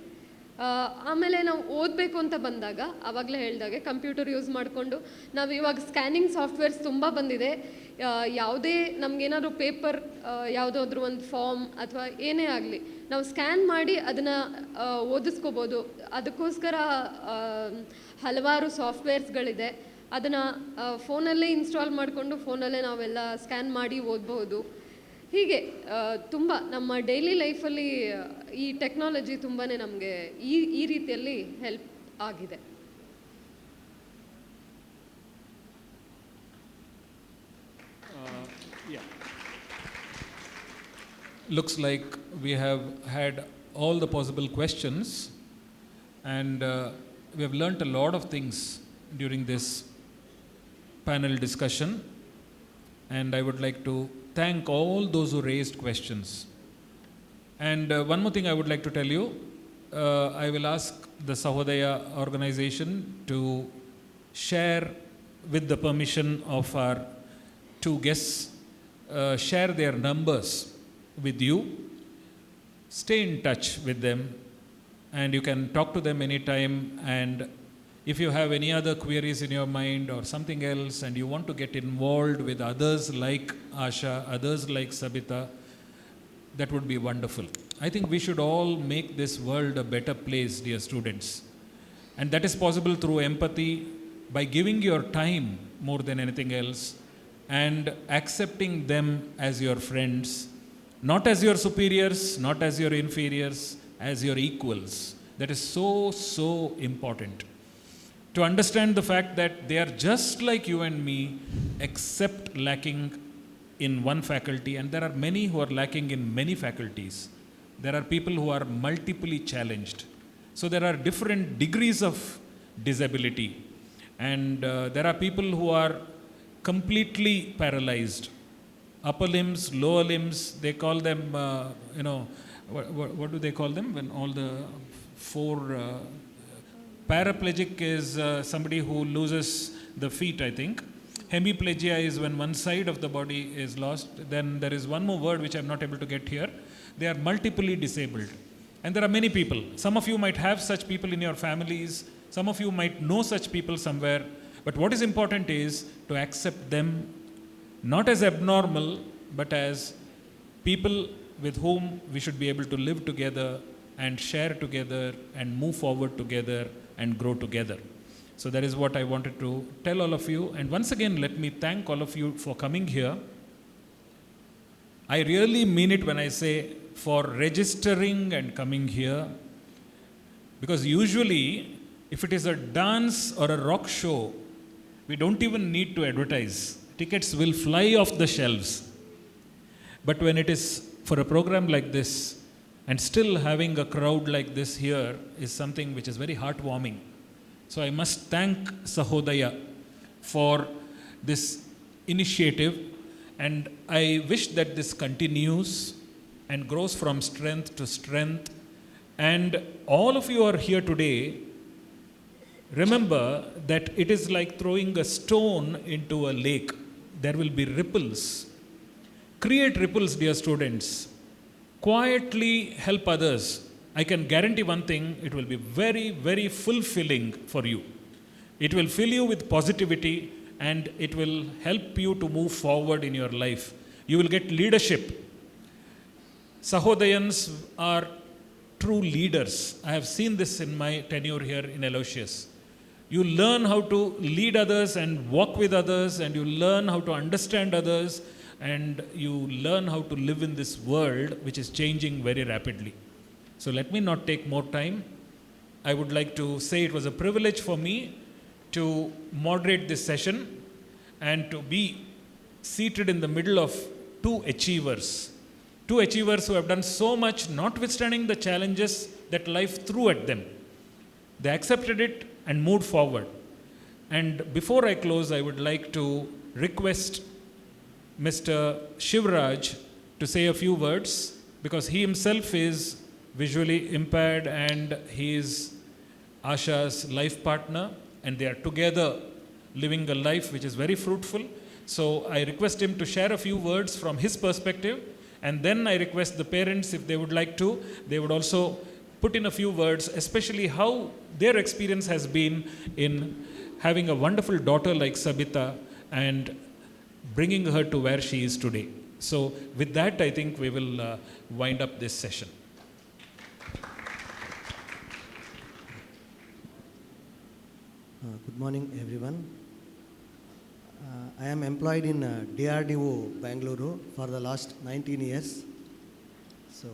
ಆಮೇಲೆ ನಾವು ಓದಬೇಕು ಅಂತ ಬಂದಾಗ ಆವಾಗಲೇ ಹೇಳಿದಾಗೆ ಕಂಪ್ಯೂಟರ್ ಯೂಸ್ ಮಾಡಿಕೊಂಡು ನಾವು ಇವಾಗ ಸ್ಕ್ಯಾನಿಂಗ್ ಸಾಫ್ಟ್ವೇರ್ಸ್ ತುಂಬ ಬಂದಿದೆ. ಯಾವುದೇ ನಮಗೇನಾದ್ರು ಪೇಪರ್, ಯಾವುದಾದ್ರೂ ಒಂದು ಫಾರ್ಮ್ ಅಥವಾ ಏನೇ ಆಗಲಿ ನಾವು ಸ್ಕ್ಯಾನ್ ಮಾಡಿ ಅದನ್ನು ಓದಿಸ್ಕೋಬೋದು. ಅದಕ್ಕೋಸ್ಕರ ಹಲವಾರು ಸಾಫ್ಟ್ವೇರ್ಸ್ಗಳಿದೆ. ಅದನ್ನು ಫೋನಲ್ಲೇ ಇನ್ಸ್ಟಾಲ್ ಮಾಡಿಕೊಂಡು ಫೋನಲ್ಲೇ ನಾವೆಲ್ಲ ಸ್ಕ್ಯಾನ್ ಮಾಡಿ ಓದ್ಬೋದು. ಹೀಗೆ ತುಂಬ ನಮ್ಮ ಡೈಲಿ ಲೈಫಲ್ಲಿ ಈ ಟೆಕ್ನಾಲಜಿ ತುಂಬಾ ನಮಗೆ ಈ ರೀತಿಯಲ್ಲಿ ಹೆಲ್ಪ್ ಆಗಿದೆ. Looks like we have had all the possible questions, and we have learnt a lot of things during this panel discussion, and I would like to thank all those who raised questions. And one more thing I would like to tell you, I will ask the Sahodaya organization to share, with the permission of our two guests, share their numbers with you. Stay in touch with them, and you can talk to them anytime. And if you have any other queries in your mind or something else, and you want to get involved with others like Asha, others like Sabita, that would be wonderful. I think we should all make this world a better place, dear students. And that is possible through empathy, by giving your time more than anything else, and accepting them as your friends, Not as your superiors, not as your inferiors, as your equals. That is so, so important. To understand the fact that they are just like you and me, except lacking in one faculty, and there are many who are lacking in many faculties. There are people who are multiply challenged. So there are different degrees of disability, and there are people who are completely paralyzed. Upper limbs, lower limbs, they call them, what do they call them? When all the four, paraplegic is somebody who loses the feet, I think. Hemiplegia is when one side of the body is lost. Then there is one more word which I'm not able to get here. They are multiply disabled. And there are many people. Some of you might have such people in your families. Some of you might know such people somewhere. But what is important is to accept them not as abnormal, but as people with whom we should be able to live together and share together and move forward together and grow together. So that is what I wanted to tell all of you. And once again, let me thank all of you for coming here. I really mean it when I say for registering and coming here, because usually if it is a dance or a rock show, we don't even need to advertise. Tickets will fly off the shelves. But when it is for a program like this, and still having a crowd like this here is something which is very heartwarming. So I must thank Sahodaya for this initiative, and I wish that this continues and grows from strength to strength. And all of you are here today. Remember that it is like throwing a stone into a lake. There will be ripples. Create ripples, dear students. Quietly help others. I can guarantee one thing, it will be very, very fulfilling for you. It will fill you with positivity and it will help you to move forward in your life. You will get leadership. Sahodayans are true leaders. I have seen this in my tenure here in Aloysius. You learn how to lead others and walk with others, and you learn how to understand others, and you learn how to live in this world which is changing very rapidly. So let me not take more time. I would like to say it was a privilege for me to moderate this session and to be seated in the middle of two achievers who have done so much notwithstanding the challenges that life threw at them. They accepted it and moved forward. And before I close, I would like to request Mr. Shivraj to say a few words, because he himself is visually impaired and he is Asha's life partner, and they are together living a life which is very fruitful. So I request him to share a few words from his perspective, and then I request the parents, if they would like to, they would also put in a few words, especially how their experience has been in having a wonderful daughter like Sabita and bringing her to where she is today. So with that, I think we will wind up this session. Good morning, everyone. I am employed in DRDO, Bangalore for the last 19 years. So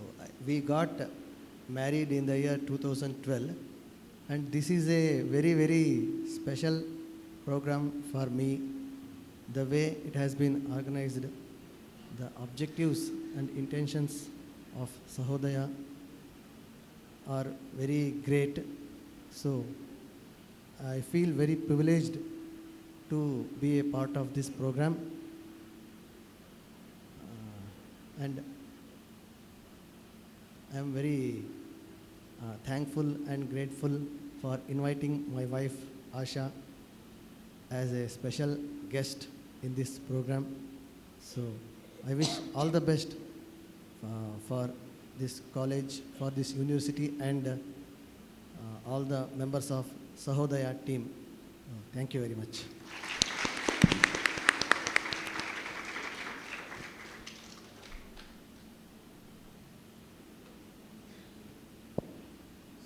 we got married in the year 2012, and this is a very, very special program for me. The way it has been organized, the objectives and intentions of Sahodaya are very great. So I feel very privileged to be a part of this program. And I am very thankful and grateful for inviting my wife Asha as a special guest in this program. So I wish all the best for this college, for this university, and all the members of Sahodaya team. Thank you very much.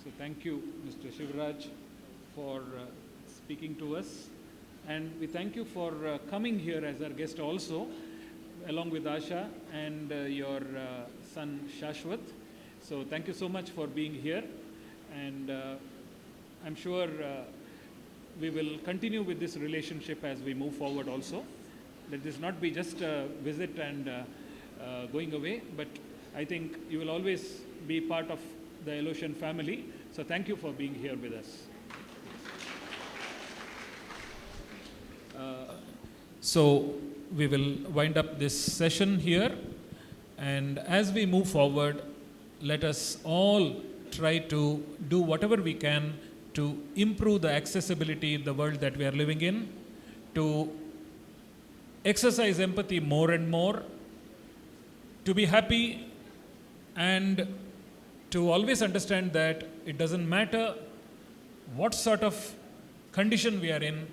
So thank you, Mr. Shivraj, for speaking to us. And we thank you for coming here as our guest also. along with Asha and your son Shashwat. So thank you so much for being here, and I'm sure we will continue with this relationship as we move forward also. Let this not be just a visit and going away, but I think you will always be part of the Elocian family. So thank you for being here with us. So we will wind up this session here, and as we move forward, let us all try to do whatever we can to improve the accessibility in the world that we are living in, to exercise empathy more and more, to be happy, and to always understand that it doesn't matter what sort of condition we are in,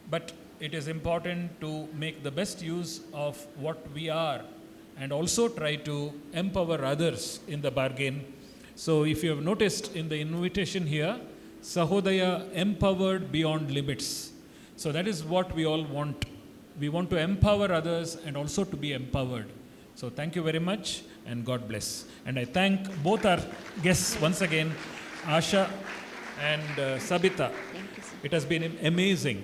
but it is important to make the best use of what we are and also try to empower others in the bargain. So if you have noticed in the invitation here, Sahodaya empowered beyond limits. So that is what we all want. We want to empower others and also to be empowered. So thank you very much and God bless. And I thank both our guests once again, Asha and Sabita. It has been amazing.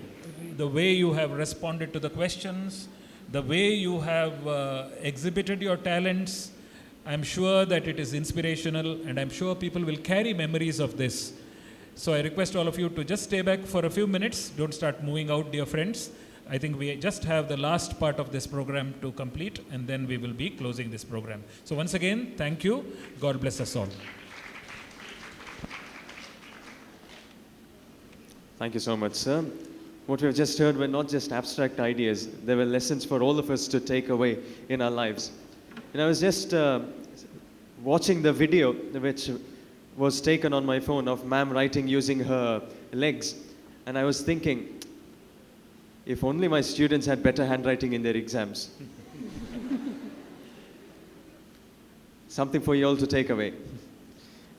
The way you have responded to the questions, the way you have exhibited your talents, I'm sure that it is inspirational, and I'm sure people will carry memories of this. So I request all of you to just stay back for a few minutes. Don't start moving out, dear friends. I think we just have the last part of this program to complete, and then we will be closing this program. So once again, thank you. God bless us all. Thank you so much, sir. What we have just heard were not just abstract ideas, they were lessons for all of us to take away in our lives. And I was just watching the video which was taken on my phone of ma'am writing using her legs, and I was thinking, if only my students had better handwriting in their exams. Something for you all to take away.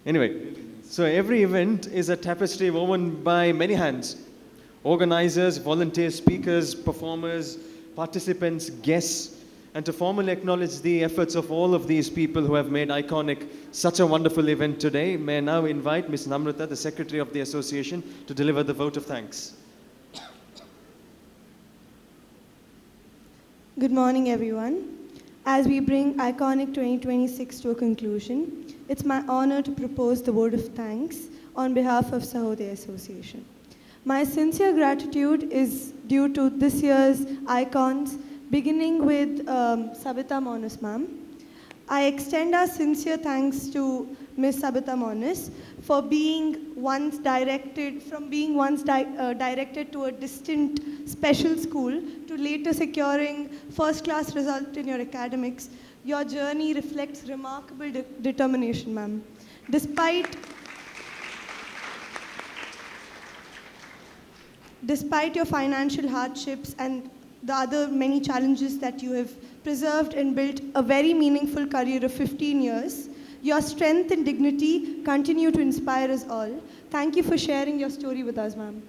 Anyway, so every event is a tapestry woven by many hands. Organizers, volunteers, speakers, performers, participants, guests, and to formally acknowledge the efforts of all of these people who have made EYECONIC such a wonderful event today, may I now invite Ms. Namrata, the Secretary of the Association, to deliver the vote of thanks. Good morning, everyone. As we bring EYECONIC 2026 to a conclusion, it's my honor to propose the vote of thanks on behalf of Sahodaya Association. My sincere gratitude is due to this year's icons, beginning with Sabita Monas ma'am. I extend our sincere thanks to Ms. Sabita Monas for being once directed to a distant special school to later securing first-class result in your academics. Your journey reflects remarkable determination, ma'am. Despite your financial hardships and the other many challenges that you have preserved and built a very meaningful career of 15 years, your strength and dignity continue to inspire us all. Thank you for sharing your story with us, ma'am.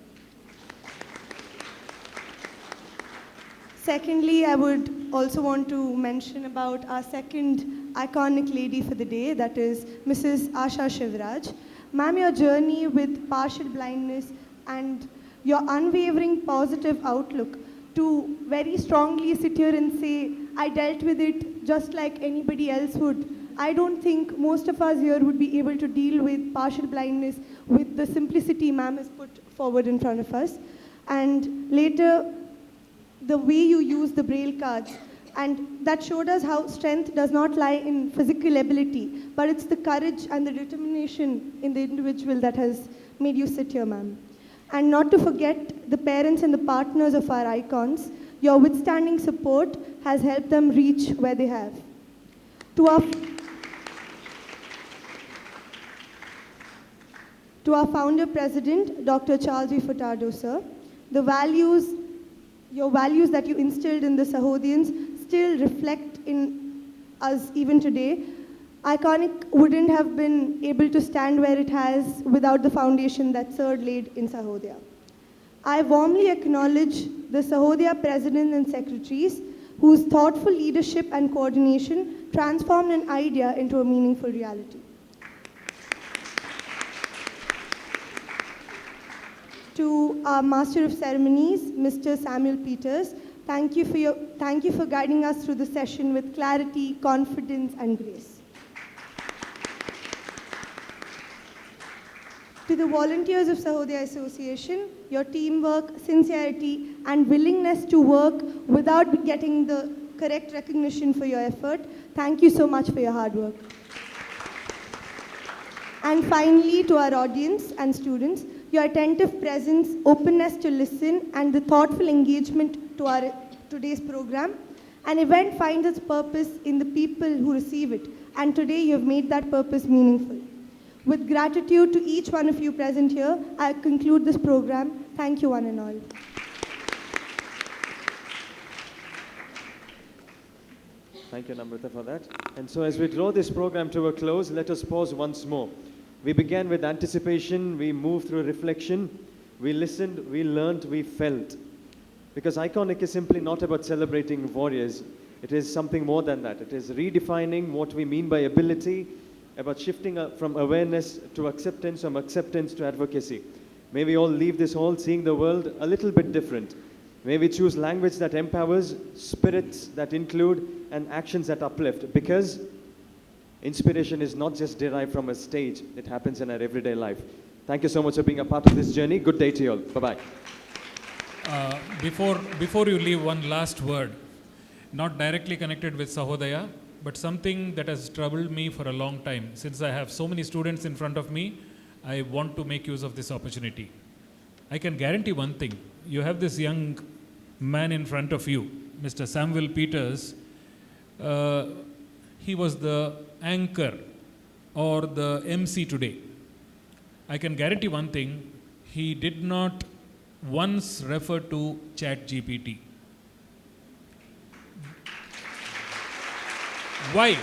Secondly, I would also want to mention about our second iconic lady for the day, that is Mrs. Asha Shivraj. Ma'am, your journey with partial blindness and your unwavering positive outlook to very strongly sit here and say, I dealt with it just like anybody else would. I don't think most of us here would be able to deal with partial blindness with the simplicity ma'am has put forward in front of us. And later, the way you use the braille cards, and that showed us how strength does not lie in physical ability, but it's the courage and the determination in the individual that has made you sit here, ma'am. And not to forget the parents and the partners of our icons, your withstanding support has helped them reach where they have. To our founder president, Dr. Charles V. Furtado, sir, your values that you instilled in the Sahodians still reflect in us even today. EYECONIC wouldn't have been able to stand where it has without the foundation that Sir laid in Sahodaya. I warmly acknowledge the Sahodaya presidents and secretaries whose thoughtful leadership and coordination transformed an idea into a meaningful reality. To our Master of Ceremonies, Mr. Samuel Peters, thank you for guiding us through the session with clarity, confidence, and grace. To the volunteers of Sahodaya Association, your teamwork, sincerity, and willingness to work without getting the correct recognition for your effort, thank you so much for your hard work. And finally, to our audience and students, your attentive presence, openness to listen, and the thoughtful engagement to our today's program. An event finds its purpose in the people who receive it, and today you have made that purpose meaningful. With gratitude to each one of you present here, I conclude this program. Thank you, one and all. Thank you, Namrata, for that. And so as we draw this program to a close, let us pause once more. We began with anticipation, we moved through reflection, we listened, we learned, we felt. Because EYECONIC is simply not about celebrating warriors. It is something more than that. It is redefining what we mean by ability, about shifting from awareness to acceptance, from acceptance to advocacy. May we all leave this hall seeing the world a little bit different. May we choose language that empowers, spirits that include, and actions that uplift. Because inspiration is not just derived from a stage, it happens in our everyday life. Thank you so much for being a part of this journey. Good day to you all. Bye-bye. Before you leave, one last word, not directly connected with Sahodaya, but something that has troubled me for a long time. Since I have so many students in front of me, I want to make use of this opportunity. I can guarantee one thing. You have this young man in front of you, Mr. Samuel Peters. He was the anchor or the MC today. I can guarantee one thing, he did not once refer to ChatGPT. Why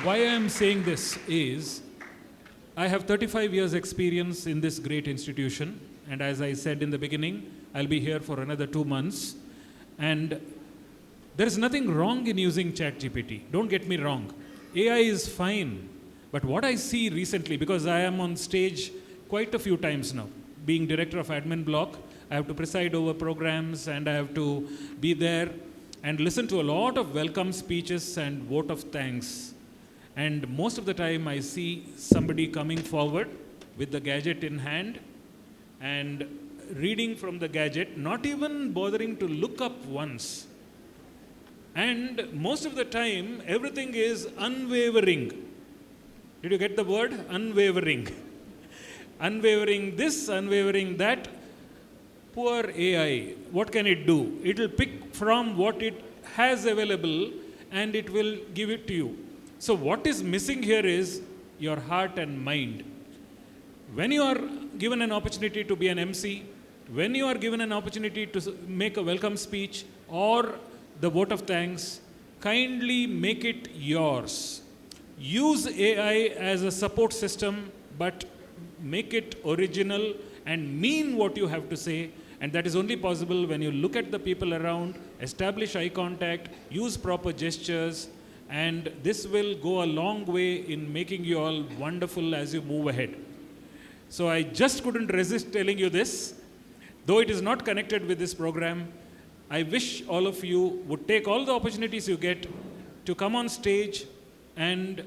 I am saying this is, I have 35 years experience in this great institution, and as I said in the beginning, I'll be here for another 2 months, and there is nothing wrong in using ChatGPT. Don't get me wrong. AI is fine. But what I see recently, because I am on stage quite a few times now, being director of admin block, I have to preside over programs and I have to be there and listen to a lot of welcome speeches and vote of thanks. And most of the time I see somebody coming forward with the gadget in hand and reading from the gadget, not even bothering to look up once. And most of the time, everything is unwavering. Did you get the word? Unwavering. Unwavering this, unwavering that. Poor AI, what can it do? It will pick from what it has available and it will give it to you. So what is missing here is your heart and mind. When you are given an opportunity to be an MC, when you are given an opportunity to make a welcome speech or the vote of thanks, kindly make it yours. Use AI as a support system, but make it original and mean what you have to say. And that is only possible when you look at the people around, establish eye contact, use proper gestures, and this will go a long way in making you all wonderful as you move ahead. So I just couldn't resist telling you this. Though it is not connected with this program, I wish all of you would take all the opportunities you get to come on stage and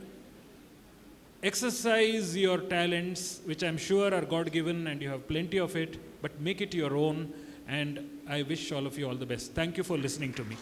exercise your talents, which I'm sure are God-given and you have plenty of it, but make it your own. And I wish all of you all the best. Thank you for listening to me.